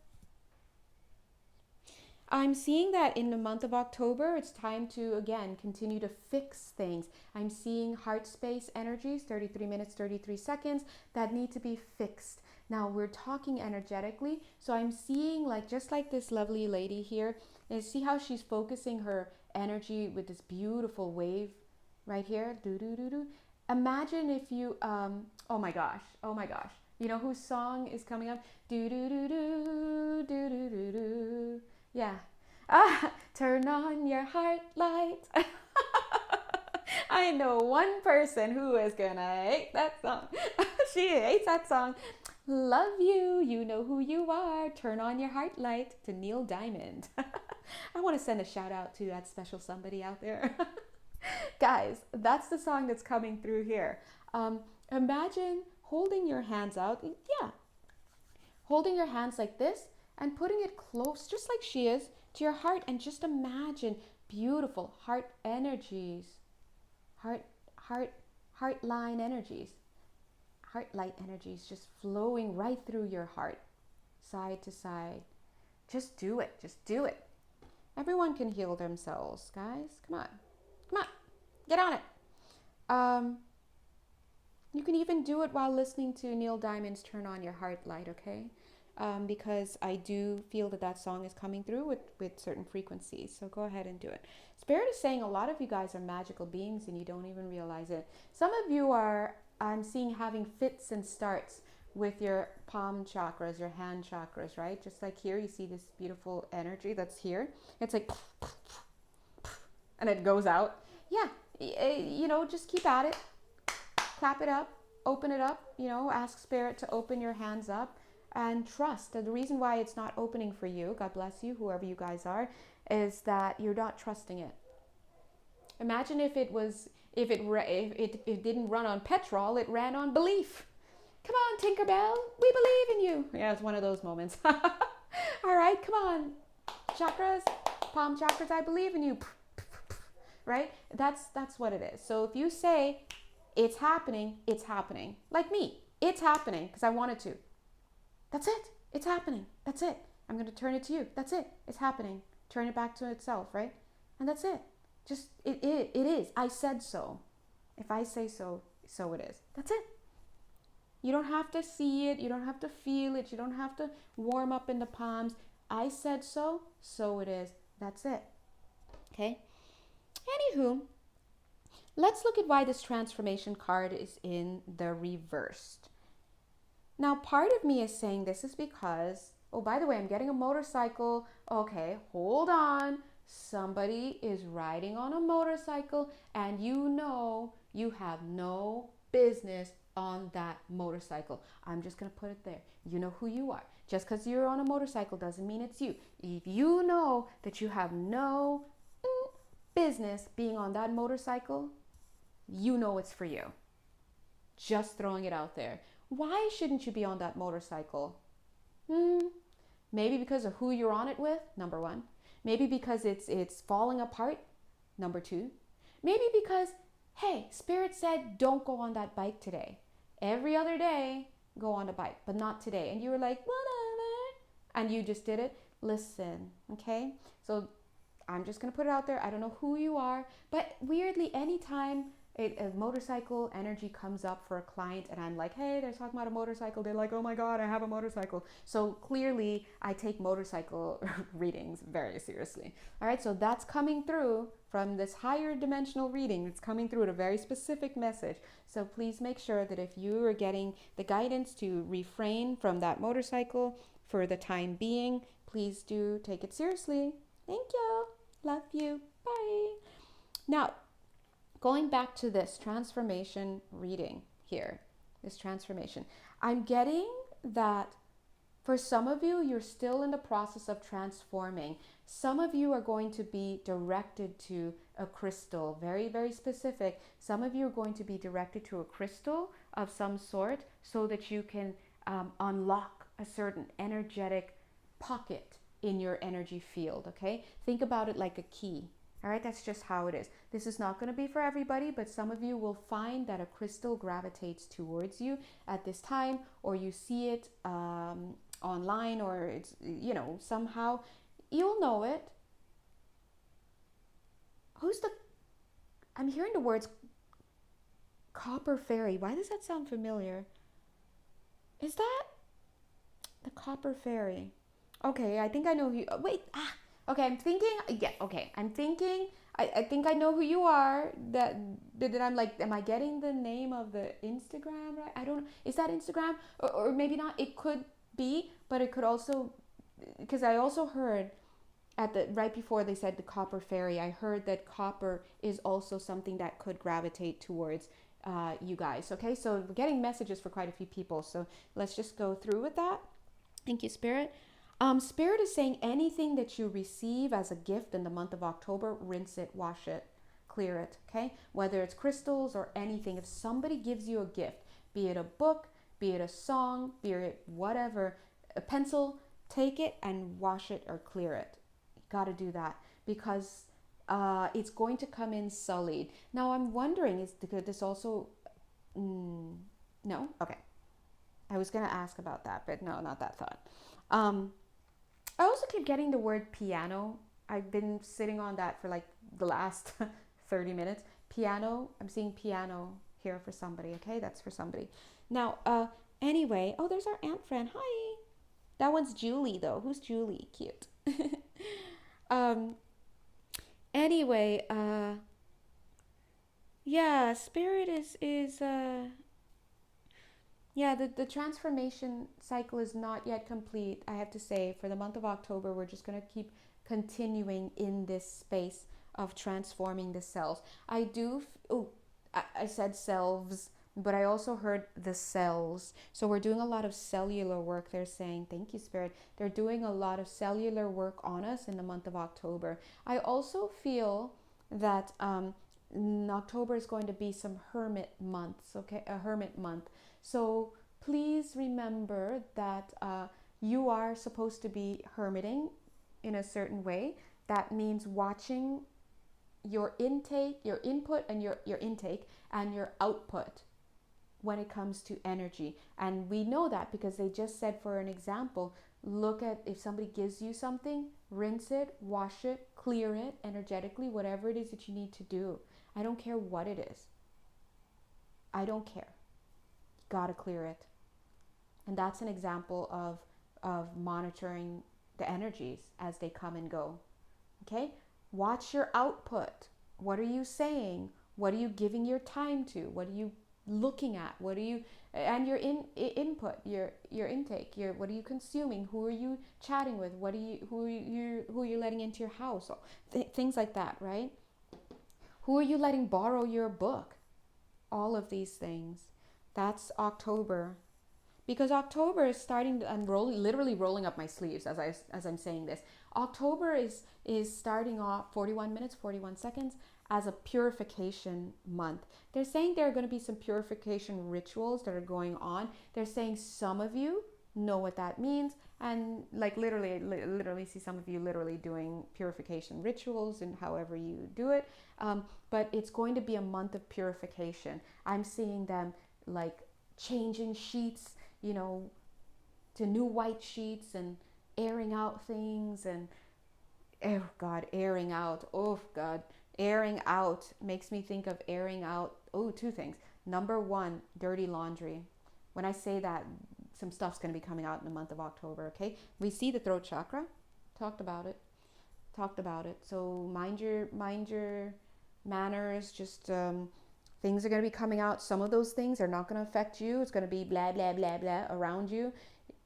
[SPEAKER 1] I'm seeing that in the month of October, it's time to, again, continue to fix things. I'm seeing heart space energies, 33 minutes, 33 seconds, that need to be fixed. Now, we're talking energetically, so I'm seeing, like, just like this lovely lady here, and see how she's focusing her energy with this beautiful wave right here. Do, do, do, do. Imagine if you, oh my gosh. You know whose song is coming up? Do, do, do, do, do, do, do, do. Yeah. Turn on your heart light. I know one person who is gonna hate that song. She hates that song. Love you. You know who you are. Turn on your heart light, to Neil Diamond. I want to send a shout out to that special somebody out there. Guys, that's the song that's coming through here. Imagine holding your hands out. Yeah. Holding your hands like this and putting it close, just like she is, to your heart, and just imagine beautiful heart energies, heart line energies, heart light energies just flowing right through your heart, side to side, Just do it. Just do it. Everyone can heal themselves, guys. Come on. Come on. Get on it. You can even do it while listening to Neil Diamond's Turn On Your Heart Light, okay? Because I do feel that song is coming through with certain frequencies. So go ahead and do it. Spirit is saying a lot of you guys are magical beings and you don't even realize it. Some of you are, I'm seeing, having fits and starts with your palm chakras, your hand chakras, right? Just like here, you see this beautiful energy that's here. It's like, and it goes out. Yeah, you know, just keep at it. Clap it up, open it up, you know, ask Spirit to open your hands up and trust. And the reason why it's not opening for you, God bless you, whoever you guys are, is that you're not trusting it. Imagine if it didn't run on petrol, it ran on belief. Come on, Tinkerbell, we believe in you. Yeah, it's one of those moments. All right, come on, chakras, palm chakras, I believe in you. Right? That's what it is. So if you say it's happening, it's happening. Like me, it's happening because I wanted to. That's it. It's happening. That's it. I'm going to turn it to you. That's it. It's happening. Turn it back to itself, right? And that's it. Just, it is. I said so. If I say so, so it is. That's it. You don't have to see it. You don't have to feel it. You don't have to warm up in the palms. I said so, so it is. That's it. Okay? Anywho, let's look at why this transformation card is in the reversed. Now, part of me is saying this is because, oh, by the way, I'm getting a motorcycle. Okay, hold on. Somebody is riding on a motorcycle and you know you have no business on that motorcycle. I'm just going to put it there. You know who you are. Just because you're on a motorcycle doesn't mean it's you. If you know that you have no business being on that motorcycle, you know it's for you. Just throwing it out there. Why shouldn't you be on that motorcycle? Maybe because of who you're on it with, number one. Maybe because it's falling apart, number two. Maybe because, hey, Spirit said don't go on that bike today. Every other day, go on the bike, but not today. And you were like, whatever. And you just did it. Listen, okay? So I'm just going to put it out there. I don't know who you are, but weirdly, anytime a motorcycle energy comes up for a client and I'm like, hey, they're talking about a motorcycle. They're like, oh my God, I have a motorcycle. So clearly I take motorcycle readings very seriously. All right. So that's coming through from this higher dimensional reading. It's coming through at a very specific message. So please make sure that if you are getting the guidance to refrain from that motorcycle for the time being, please do take it seriously. Thank you. Love you. Bye. Now, going back to this transformation reading here, this transformation, I'm getting that for some of you, you're still in the process of transforming. Some of you are going to be directed to a crystal, very, very specific. Some of you are going to be directed to a crystal of some sort so that you can unlock a certain energetic pocket in your energy field, okay? Think about it like a key. All right, that's just how it is. This is not going to be for everybody, but some of you will find that a crystal gravitates towards you at this time, or you see it online, or it's, you know, somehow you'll know it. I'm hearing the words copper fairy. Why does that sound familiar? Is that the copper fairy? Okay, I think I know who you, okay, I'm thinking, I think I know who you are, that I'm like, am I getting the name of the Instagram right? I don't know, is that Instagram? Or maybe not, it could be, but it could also, because I also heard right before they said the copper fairy, I heard that copper is also something that could gravitate towards you guys, okay? So we're getting messages for quite a few people, so let's just go through with that. Thank you, Spirit. Spirit is saying anything that you receive as a gift in the month of October, rinse it, wash it, clear it, okay? Whether it's crystals or anything, if somebody gives you a gift, be it a book, be it a song, be it whatever, a pencil, take it and wash it or clear it. You got to do that because it's going to come in sullied. Now, I'm wondering, could this also... no? Okay. I was going to ask about that, but no, not that thought. I also keep getting the word piano. I've been sitting on that for like the last 30 minutes. Piano. I'm seeing piano here for somebody. Okay, that's for somebody. Now, anyway, oh, there's our aunt friend. Hi. That one's Julie though. Who's Julie? Cute. um. Anyway, yeah, spirit is. Yeah, the transformation cycle is not yet complete. I have to say, for the month of October, we're just going to keep continuing in this space of transforming the cells. I said selves, but I also heard the cells. So we're doing a lot of cellular work. They're saying, thank you, Spirit. They're doing a lot of cellular work on us in the month of October. I also feel that October is going to be some hermit months, okay? A hermit month. So please remember that you are supposed to be hermiting in a certain way. That means watching your intake, your input, and your intake and your output when it comes to energy. And we know that because they just said, for an example, look at if somebody gives you something, rinse it, wash it, clear it energetically, whatever it is that you need to do. I don't care what it is. I don't care. You gotta clear it. And that's an example of monitoring the energies as they come and go. Okay? Watch your output. What are you saying? What are you giving your time to? What are you looking at? What are you and your input, your intake, your what are you consuming? Who are you chatting with? Who are you letting into your house? Things like that, right? Who are you letting borrow your book? All of these things. That's October. Because October is starting to, I'm literally rolling up my sleeves as I'm saying this. October is starting off 41 minutes, 41 seconds as a purification month. They're saying there are going to be some purification rituals that are going on. They're saying some of you know what that means, and like literally see some of you literally doing purification rituals and however you do it. But it's going to be a month of purification. I'm seeing them like changing sheets, you know, to new white sheets and airing out things and oh God, airing out. Oh God, airing out makes me think of airing out. Oh, two things. Number one, dirty laundry. When I say that, some stuff's going to be coming out in the month of October, okay? We see the throat chakra. Talked about it. So mind your manners. Just things are going to be coming out. Some of those things are not going to affect you. It's going to be blah blah blah blah around you.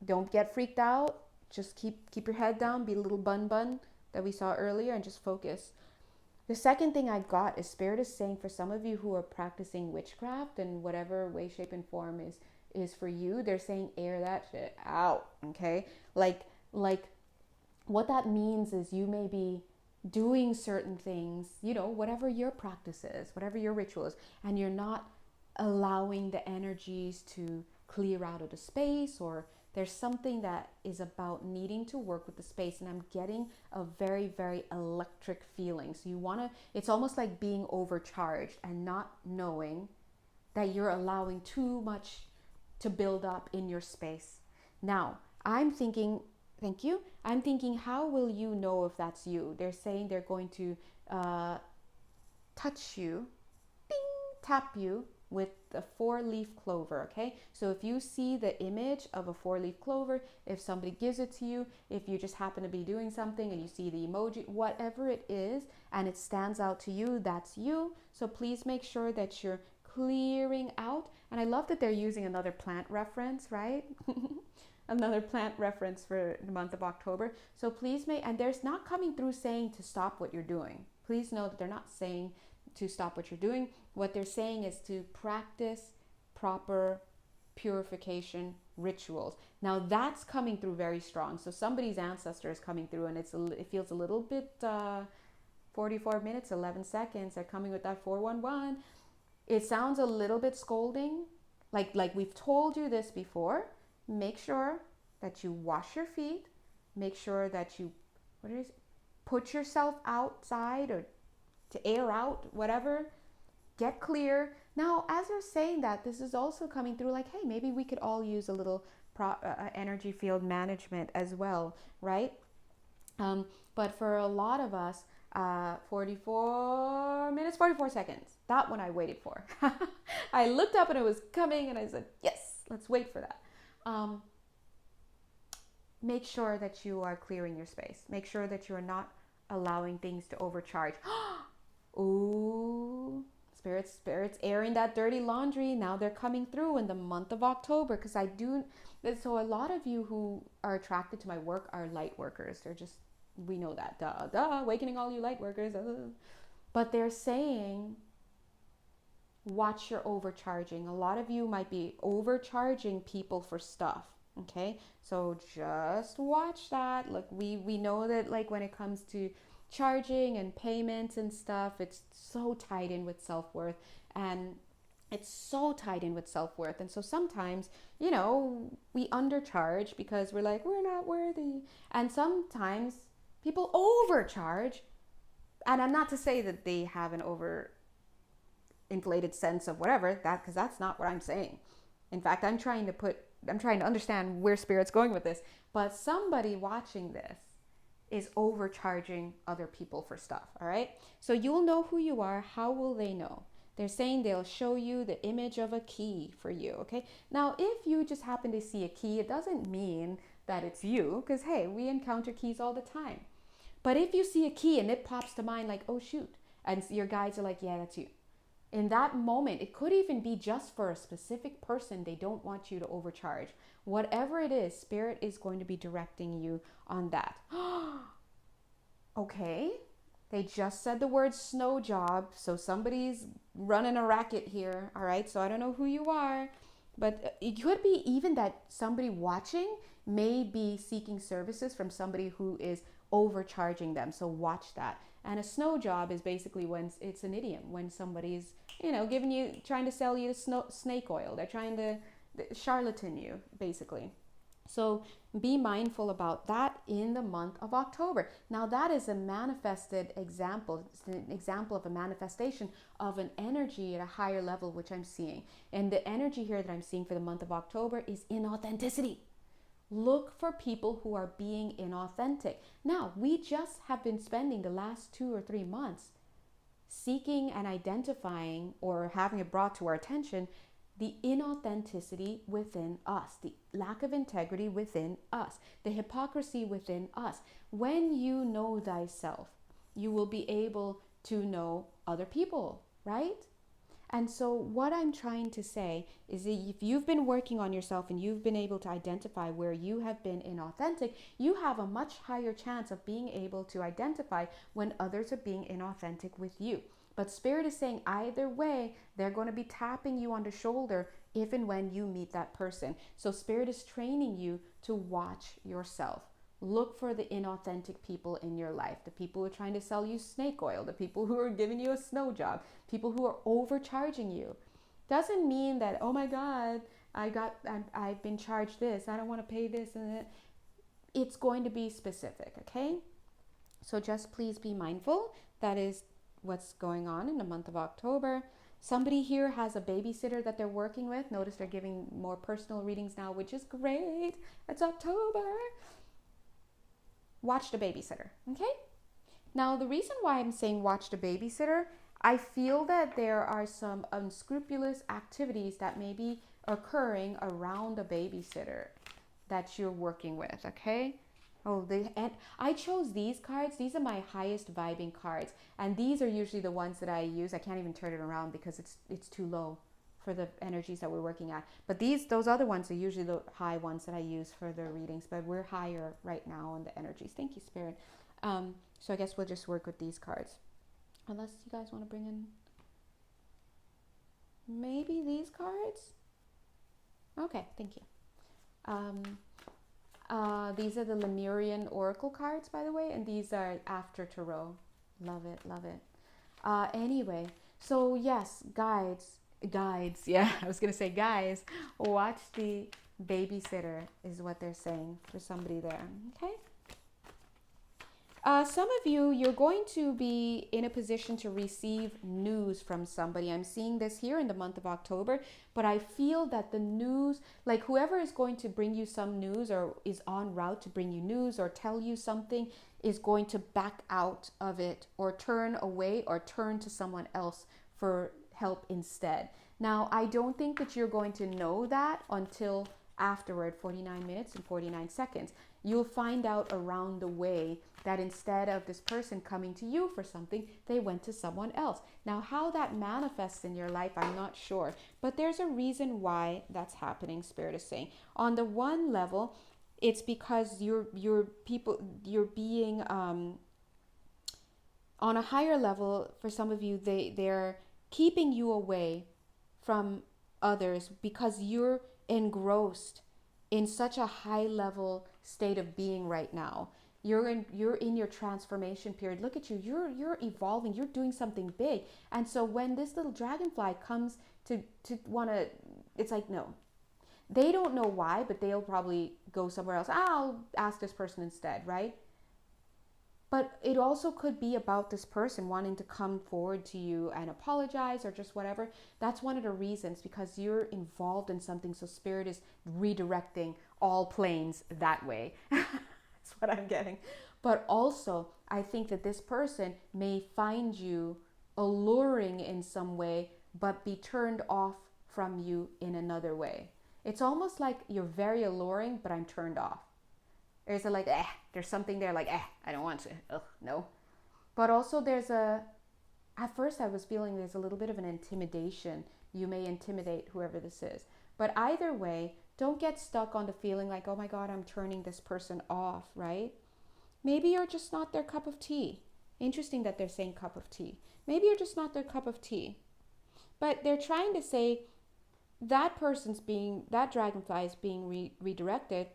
[SPEAKER 1] Don't get freaked out. Just keep your head down. Be a little bun that we saw earlier, and just focus. The second thing I got is Spirit is saying for some of you who are practicing witchcraft in whatever way, shape, and form is for you. They're saying air that shit out. Okay, like what that means is you may be doing certain things, you know, whatever your practice is, whatever your ritual is, and you're not allowing the energies to clear out of the space, or there's something that is about needing to work with the space, and I'm getting a very, very electric feeling. So you want to, it's almost like being overcharged and not knowing that you're allowing too much to build up in your space. Now, I'm thinking, thank you. I'm thinking, how will you know if that's you? They're saying they're going to touch you, ding, tap you with a 4-leaf clover, okay? So if you see the image of a 4-leaf clover, if somebody gives it to you, if you just happen to be doing something and you see the emoji, whatever it is, and it stands out to you, that's you. So please make sure that you're clearing out. And I love that they're using another plant reference, right? Another plant reference for the month of October. So please and there's not coming through saying to stop what you're doing. Please know that they're not saying to stop what you're doing. What they're saying is to practice proper purification rituals. Now that's coming through very strong. So somebody's ancestor is coming through, and it feels a little bit 44 minutes, 11 seconds. They're coming with that 411. It sounds a little bit scolding, like we've told you this before. Make sure that you wash your feet. Make sure that you put yourself outside or to air out, whatever. Get clear. Now, as you're saying that, this is also coming through like, hey, maybe we could all use a little energy field management as well, right? But for a lot of us, 44 minutes, 44 seconds. That one I waited for. I looked up and it was coming and I said, yes, let's wait for that. Make sure that you are clearing your space. Make sure that you're not allowing things to overcharge. Ooh, spirits airing that dirty laundry. Now they're coming through in the month of October because so a lot of you who are attracted to my work are light workers. They're just, we know that, awakening all you light workers. But they're saying, watch your overcharging. A lot of you might be overcharging people for stuff. Okay, so just watch that. Look, we know that like when it comes to charging and payments and stuff, it's so tied in with self-worth, and it's so tied in with self-worth. And so sometimes, we undercharge because we're like, we're not worthy. And sometimes people overcharge, and I'm not to say that they have an over inflated sense of whatever that, because that's not what I'm saying. In fact, I'm trying to understand where spirit's going with this. But somebody watching this is overcharging other people for stuff. All right, so you'll know who you are. How will they know? They're saying they'll show you the image of a key for you. Okay, now if you just happen to see a key, it doesn't mean that it's you, because hey, we encounter keys all the time. But if you see a key and it pops to mind like, oh shoot, and your guides are like, yeah, that's you. In that moment, it could even be just for a specific person. They don't want you to overcharge. Whatever it is, spirit is going to be directing you on that. Okay, they just said the word snow job, so somebody's running a racket here. All right, so I don't know who you are, but it could be even that somebody watching may be seeking services from somebody who is overcharging them. So watch that. And a snow job is basically when it's an idiom, when somebody's, trying to sell you snake oil. They're trying to charlatan you, basically. So be mindful about that in the month of October. Now that is a manifested example. It's an example of a manifestation of an energy at a higher level, which I'm seeing. And the energy here that I'm seeing for the month of October is inauthenticity. Look for people who are being inauthentic. Now, we just have been spending the last 2 or 3 months seeking and identifying, or having it brought to our attention, the inauthenticity within us, the lack of integrity within us, the hypocrisy within us. When you know thyself, you will be able to know other people, right? And so what I'm trying to say is that if you've been working on yourself and you've been able to identify where you have been inauthentic, you have a much higher chance of being able to identify when others are being inauthentic with you. But spirit is saying either way, they're going to be tapping you on the shoulder if and when you meet that person. So spirit is training you to watch yourself. Look for the inauthentic people in your life, the people who are trying to sell you snake oil, the people who are giving you a snow job, people who are overcharging you. Doesn't mean that, oh my God, I've been charged this, I don't want to pay this and that. It's going to be specific, okay? So just please be mindful. That is what's going on in the month of October. Somebody here has a babysitter that they're working with. Notice they're giving more personal readings now, which is great. It's October. Watch the babysitter, okay? Now, the reason why I'm saying watch the babysitter, I feel that there are some unscrupulous activities that may be occurring around a babysitter that you're working with, okay? And I chose these cards. These are my highest vibing cards, and these are usually the ones that I use. I can't even turn it around because it's too low for the energies that we're working at. But those other ones are usually the high ones that I use for the readings, but we're higher right now on the energies. Thank you, Spirit. So I guess we'll just work with these cards. Unless you guys want to bring in maybe these cards. Okay, thank you. These are the Lemurian Oracle cards, by the way, and these are after Tarot. Love it, love it. Anyway, so yes, guides, yeah, I was gonna say guys, watch the babysitter is what they're saying for somebody there, okay? Some of you're going to be in a position to receive news from somebody. I'm seeing this here in the month of October, but I feel that the news, like whoever is going to bring you some news or is en route to bring you news or tell you something, is going to back out of it or turn away or turn to someone else for help instead. Now, I don't think that you're going to know that until afterward, 49 minutes and 49 seconds. You'll find out around the way that instead of this person coming to you for something, they went to someone else. Now, how that manifests in your life, I'm not sure, but there's a reason why that's happening, Spirit is saying. On the one level, it's because you're being on a higher level. For some of you, they're keeping you away from others because you're engrossed in such a high level state of being right now. You're in your transformation period. Look at you. You're evolving. You're doing something big. And so when this little dragonfly comes to want to, it's like, no. They don't know why, but they'll probably go somewhere else. I'll ask this person instead, right? But it also could be about this person wanting to come forward to you and apologize or just whatever. That's one of the reasons, because you're involved in something. So Spirit is redirecting all planes that way. That's what I'm getting. But also, I think that this person may find you alluring in some way, but be turned off from you in another way. It's almost like you're very alluring, but I'm turned off. There's a like, there's something there like, I don't want to, no. But also at first I was feeling there's a little bit of an intimidation. You may intimidate whoever this is. But either way, don't get stuck on the feeling like, oh my God, I'm turning this person off, right? Maybe you're just not their cup of tea. Interesting that they're saying cup of tea. Maybe you're just not their cup of tea. But they're trying to say that dragonfly is being redirected.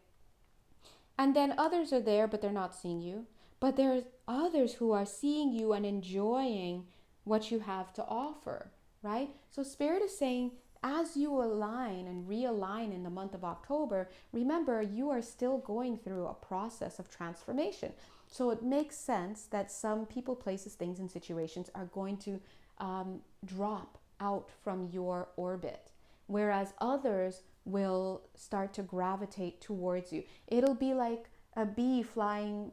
[SPEAKER 1] And then others are there, but they're not seeing you. But there's others who are seeing you and enjoying what you have to offer, right? So Spirit is saying, as you align and realign in the month of October, remember, you are still going through a process of transformation. So it makes sense that some people, places, things, and situations are going to drop out from your orbit, whereas others will start to gravitate towards you. It'll be like a bee flying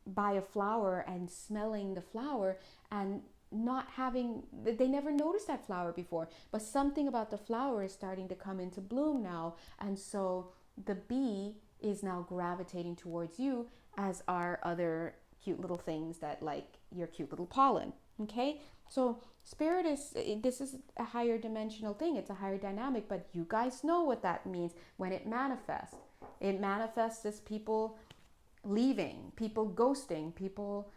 [SPEAKER 1] by a flower and smelling the flower and they never noticed that flower before, but something about the flower is starting to come into bloom now. And so the bee is now gravitating towards you, as are other cute little things that like your cute little pollen. Okay. So Spirit this is a higher dimensional thing. It's a higher dynamic, but you guys know what that means when it manifests. It manifests as people leaving, people ghosting, people,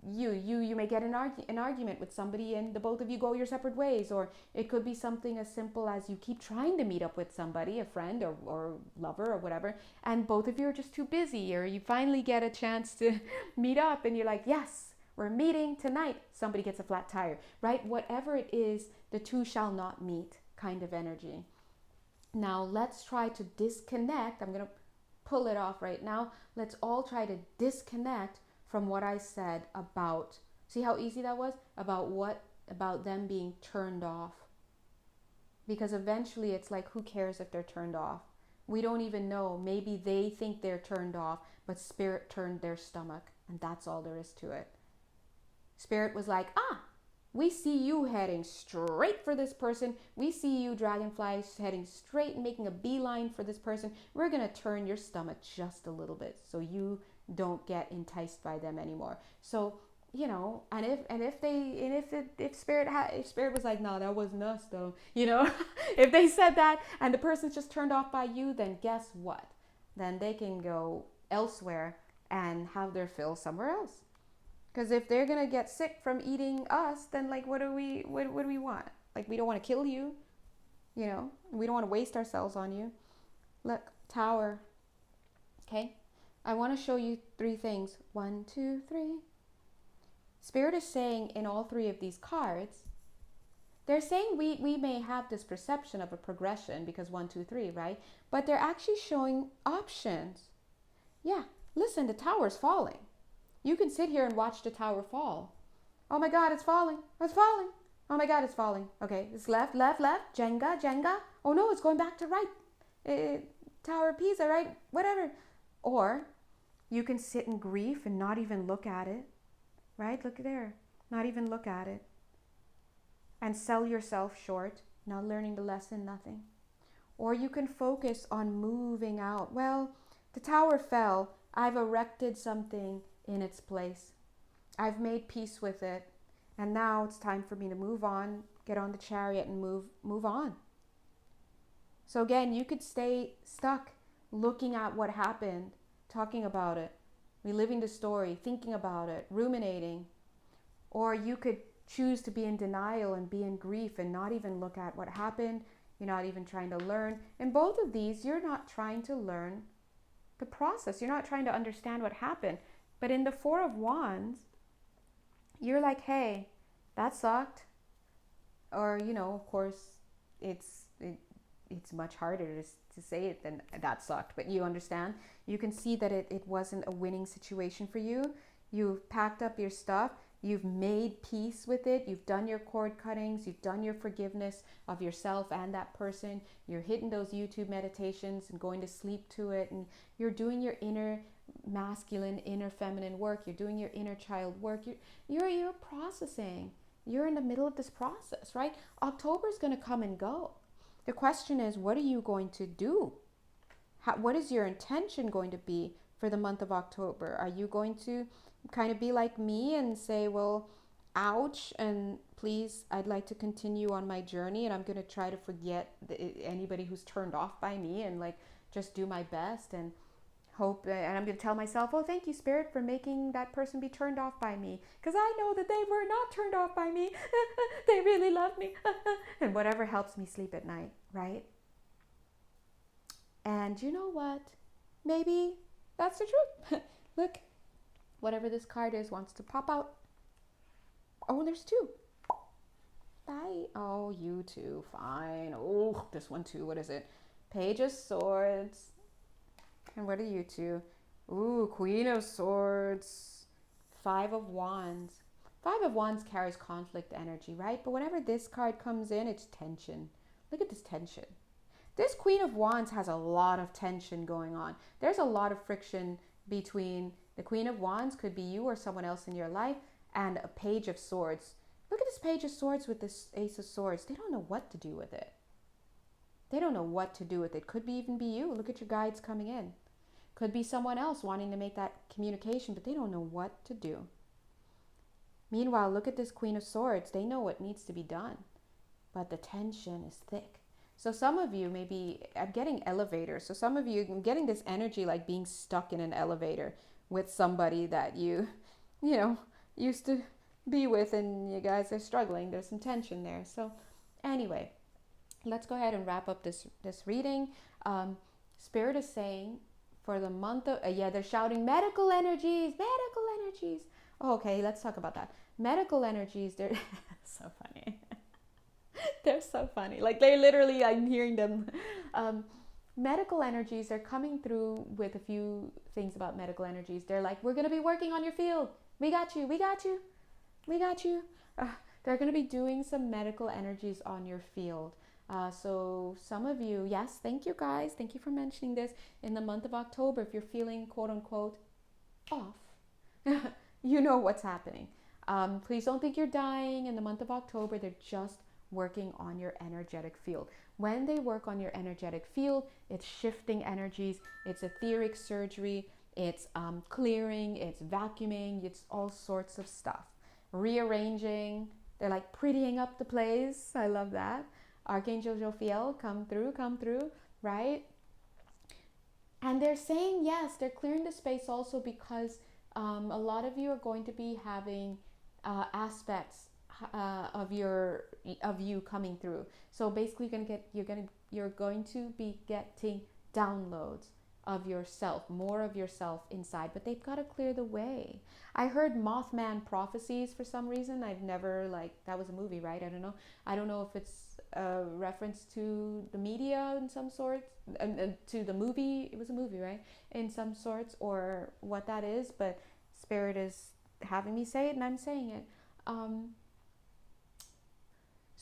[SPEAKER 1] you may get an argument with somebody and the both of you go your separate ways. Or it could be something as simple as you keep trying to meet up with somebody, a friend or lover or whatever, and both of you are just too busy, or you finally get a chance to meet up and you're like, yes, we're meeting tonight. Somebody gets a flat tire, right? Whatever it is, the two shall not meet kind of energy. Now let's try to disconnect. I'm going to pull it off right now. Let's all try to disconnect from what I said about, see how easy that was? About them being turned off. Because eventually it's like, who cares if they're turned off? We don't even know. Maybe they think they're turned off, but Spirit turned their stomach, and that's all there is to it. Spirit was like, we see you heading straight for this person. We see you, dragonflies, heading straight and making a beeline for this person. We're going to turn your stomach just a little bit so you don't get enticed by them anymore. So, and if Spirit was like, no, that wasn't us though, if they said that and the person's just turned off by you, then guess what? Then they can go elsewhere and have their fill somewhere else. Because if they're going to get sick from eating us, then like, what do we want? Like, we don't want to kill you, we don't want to waste ourselves on you. Look, Tower. Okay. I want to show you 3 things. 1, 2, 3. Spirit is saying in all 3 of these cards, they're saying we may have this perception of a progression because 1, 2, 3, right? But they're actually showing options. Yeah. Listen, the tower's falling. You can sit here and watch the tower fall. Oh my God, it's falling. It's falling. Oh my God, it's falling. Okay, it's left. Jenga. Oh no, it's going back to right. Tower of Pisa, right? Whatever. Or You can sit in grief and not even look at it, right? Look there, not even look at it. And sell yourself short, not learning the lesson, nothing. Or you can focus on moving out. Well, the tower fell. I've erected something in its place. I've made peace with it. And now it's time for me to move on, get on the chariot and move on. So again, you could stay stuck looking at what happened, talking about it, reliving the story, thinking about it, ruminating. Or you could choose to be in denial and be in grief and not even look at what happened. You're not even trying to learn. In both of these, you're not trying to learn the process. You're not trying to understand what happened. But in the Four of Wands, you're like, hey, that sucked. Or, of course, it's much harder to say it than that sucked. But you understand? You can see that it wasn't a winning situation for you. You've packed up your stuff. You've made peace with it. You've done your cord cuttings. You've done your forgiveness of yourself and that person. You're hitting those YouTube meditations and going to sleep to it. And you're doing your inner masculine, inner feminine work. You're doing your inner child work. You're processing. You're in the middle of this process, right? October is going to come and go. The question is, what are you going to do? What is your intention going to be for the month of October? Are you going to kind of be like me and say, well, ouch, and please, I'd like to continue on my journey, and I'm going to try to forget anybody who's turned off by me and like just do my best and hope, and I'm going to tell myself, oh, thank you, Spirit, for making that person be turned off by me, because I know that they were not turned off by me. They really love me. And whatever helps me sleep at night, right? And you know what? Maybe that's the truth. Look, whatever this card is wants to pop out. Oh, there's two. Bye. Oh, you too. Fine. Oh, this one too. What is it? Page of Swords. And what are you two? Ooh, Queen of Swords. Five of Wands. Five of Wands carries conflict energy, right? But whenever this card comes in, it's tension. Look at this tension. This Queen of Wands has a lot of tension going on. There's a lot of friction between the Queen of Wands, could be you or someone else in your life, and a Page of Swords. Look at this Page of Swords with this Ace of Swords. They don't know what to do with it. They don't know what to do with it. Could be even be you. Look at your guides coming in. Could be someone else wanting to make that communication, but they don't know what to do. Meanwhile, look at this Queen of Swords. They know what needs to be done, but the tension is thick. So some of you maybe, I'm getting elevators. So some of you, I'm getting this energy like being stuck in an elevator with somebody that you used to be with, and you guys are struggling. There's some tension there. So anyway, let's go ahead and wrap up this reading. Spirit is saying for the month of, they're shouting medical energies. Oh, okay, let's talk about that. Medical energies, they're so funny. They're so funny. Like they're literally, I'm hearing them. Medical energies are coming through with a few things about medical energies. They're like, we're going to be working on your field. We got you. They're going to be doing some medical energies on your field. So some of you, yes, thank you guys. Thank you for mentioning this. In the month of October, if you're feeling quote unquote off, you know what's happening. Please don't think you're dying in the month of October. They're just working on your energetic field. When they work on your energetic field, it's shifting energies, it's etheric surgery, it's clearing, it's vacuuming, it's all sorts of stuff. Rearranging, they're like prettying up the place. I love that. Archangel Jophiel, come through, right? And they're saying yes, they're clearing the space also because a lot of you are going to be having aspects of you coming through. So basically you're going to be getting downloads of yourself, more of yourself inside, but they've got to clear the way. I heard Mothman prophecies for some reason. I've never, that was a movie, right? I don't know if it's a reference to the media in some sorts, to the movie. It was a movie, right? In some sorts, or what that is, but Spirit is having me say it and I'm saying it.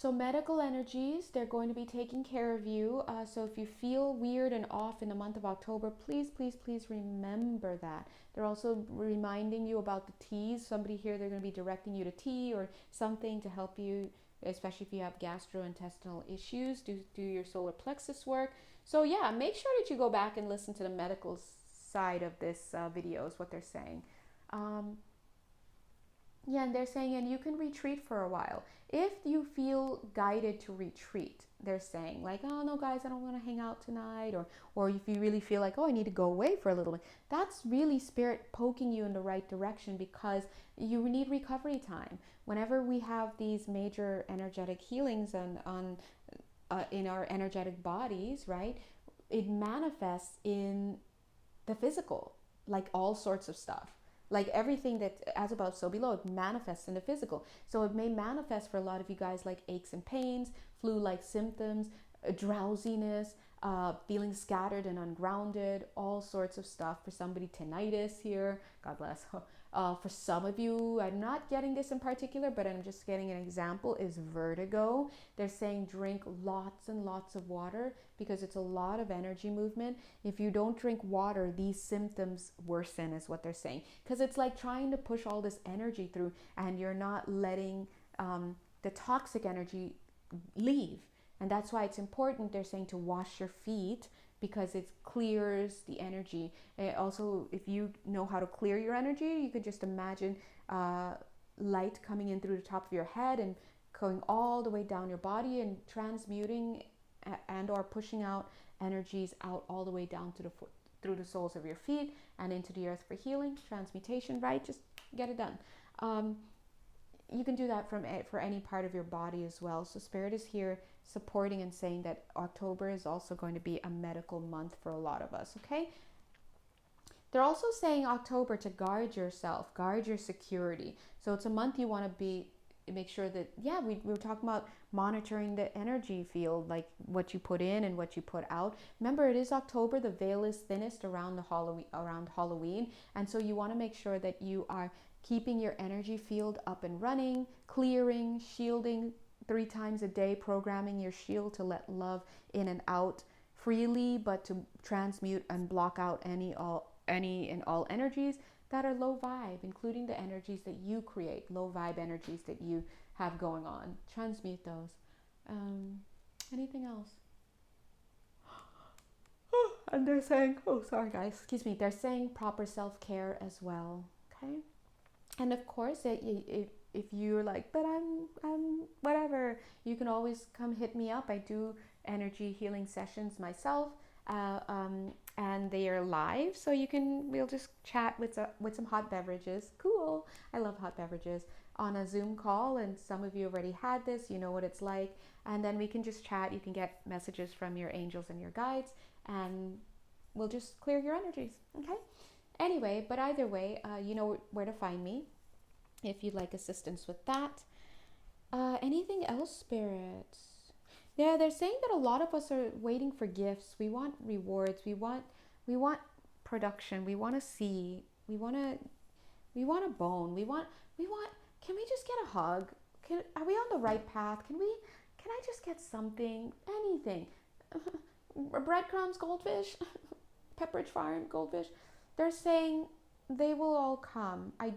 [SPEAKER 1] So medical energies, they're going to be taking care of you. So if you feel weird and off in the month of October, please, please, please remember that. They're also reminding you about the teas. Somebody here, they're going to be directing you to tea or something to help you, especially if you have gastrointestinal issues. Do your solar plexus work. So yeah, make sure that you go back and listen to the medical side of this video is what they're saying. Yeah, and they're saying, and you can retreat for a while. If you feel guided to retreat, they're saying, like, oh no, guys, I don't want to hang out tonight, or if you really feel like, oh, I need to go away for a little bit, that's really spirit poking you in the right direction because you need recovery time. Whenever we have these major energetic healings in our energetic bodies, right, it manifests in the physical, like all sorts of stuff. Like everything that as above, so below, it manifests in the physical. So it may manifest for a lot of you guys like aches and pains, flu-like symptoms, drowsiness, feeling scattered and ungrounded, all sorts of stuff. For somebody, tinnitus here, God bless. For some of you, I'm not getting this in particular, but I'm just getting an example, is vertigo. They're saying drink lots and lots of water because it's a lot of energy movement. If you don't drink water, these symptoms worsen is what they're saying. Because it's like trying to push all this energy through and you're not letting the toxic energy leave. And that's why it's important, they're saying, to wash your feet because it clears the energy. Also, if you know how to clear your energy, you could just imagine light coming in through the top of your head and going all the way down your body and transmuting and or pushing out energies out all the way down to the foot, through the soles of your feet and into the earth for healing, transmutation, right? Just get it done. You can do that for any part of your body as well. So Spirit is here supporting and saying that October is also going to be a medical month for a lot of us, okay? They're also saying October to guard yourself, guard your security. So it's a month you want to make sure that, yeah, we were talking about monitoring the energy field, like what you put in and what you put out. Remember, it is October, the veil is thinnest around Halloween, and so you want to make sure that you are keeping your energy field up and running, clearing, shielding 3 times a day, programming your shield to let love in and out freely, but to transmute and block out any and all energies that are low vibe, including the energies that you create, low vibe energies that you have going on. Transmute those. Anything else? And they're saying, oh, sorry guys, excuse me. They're saying proper self-care as well, okay? And of course, if you're like, but I'm whatever, you can always come hit me up. I do energy healing sessions myself, and they are live, so we'll just chat with some hot beverages. Cool. I love hot beverages on a Zoom call, and some of you already had this. You know what it's like, and then we can just chat. You can get messages from your angels and your guides, and we'll just clear your energies. Okay. Anyway, but either way, you know where to find me if you'd like assistance with that. Anything else, spirits? Yeah, they're saying that a lot of us are waiting for gifts. We want rewards. We want production. We want to see. We want a bone. We want. Can we just get a hug? Are we on the right path? Can I just get something? Anything? Breadcrumbs, goldfish, Pepperidge Farm, goldfish. They're saying they will all come. I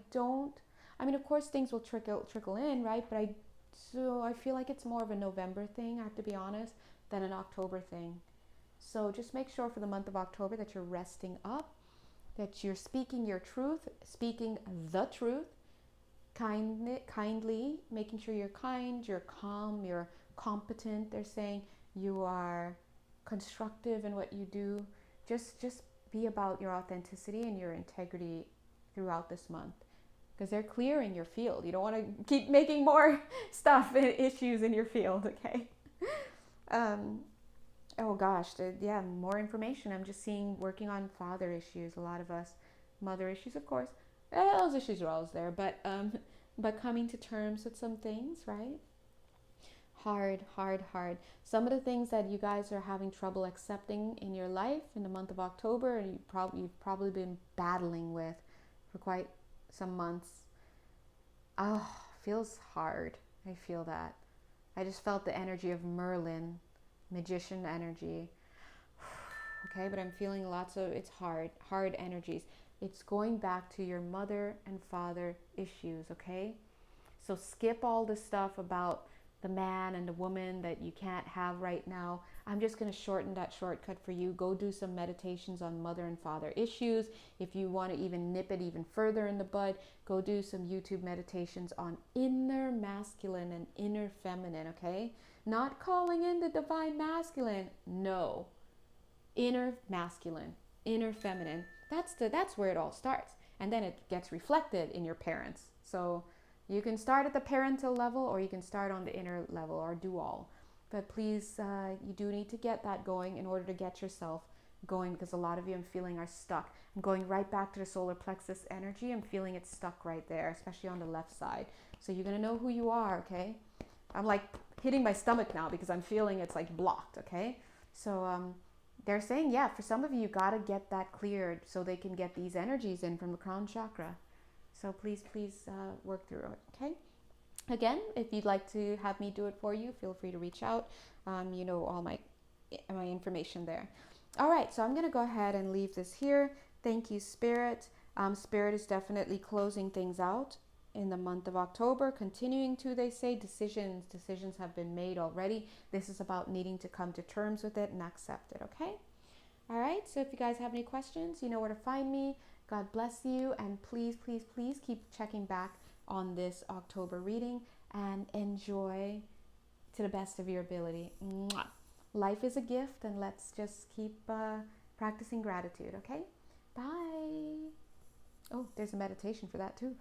[SPEAKER 1] mean, of course, things will trickle in, right? But I feel like it's more of a November thing, I have to be honest, than an October thing. So just make sure for the month of October that you're resting up, that you're speaking your truth, speaking the truth, kindly, making sure you're kind, you're calm, you're competent. They're saying you are constructive in what you do. Just be about your authenticity and your integrity throughout this month, because they're clearing your field. You don't want to keep making more stuff and issues in your field, okay? Oh gosh, yeah, more information. I'm just seeing working on father issues, a lot of us. Mother issues, of course. Those issues are always there, but coming to terms with some things, right? Hard. Some of the things that you guys are having trouble accepting in your life in the month of October, and you've probably been battling with for quite some months. Oh, feels hard. I feel that. I just felt the energy of Merlin, magician energy. Okay, but I'm feeling lots of, it's hard energies. It's going back to your mother and father issues, okay? So skip all the stuff about the man and the woman that you can't have right now. I'm just going to shorten that shortcut for you. Go do some meditations on mother and father issues. If you want to even nip it even further in the bud, go do some YouTube meditations on inner masculine and inner feminine, okay? Not calling in the divine masculine. No. Inner masculine, inner feminine. That's where it all starts. And then it gets reflected in your parents. So you can start at the parental level, or you can start on the inner level, or do all. But please, you do need to get that going in order to get yourself going, because a lot of you, I'm feeling, are stuck. I'm going right back to the solar plexus energy. I'm feeling it stuck right there, especially on the left side. So you're going to know who you are, okay? I'm like hitting my stomach now because I'm feeling it's like blocked, okay? So they're saying, yeah, for some of you, you got to get that cleared so they can get these energies in from the crown chakra. So please work through it, okay? Again, if you'd like to have me do it for you, feel free to reach out. You know all my information there. All right, so I'm going to go ahead and leave this here. Thank you, Spirit. Spirit is definitely closing things out in the month of October. Continuing to, they say, decisions have been made already. This is about needing to come to terms with it and accept it, okay? All right, so if you guys have any questions, you know where to find me. God bless you, and please keep checking back on this October reading and enjoy to the best of your ability. Mwah. Life is a gift, and let's just keep practicing gratitude, okay? Bye. Oh, there's a meditation for that too.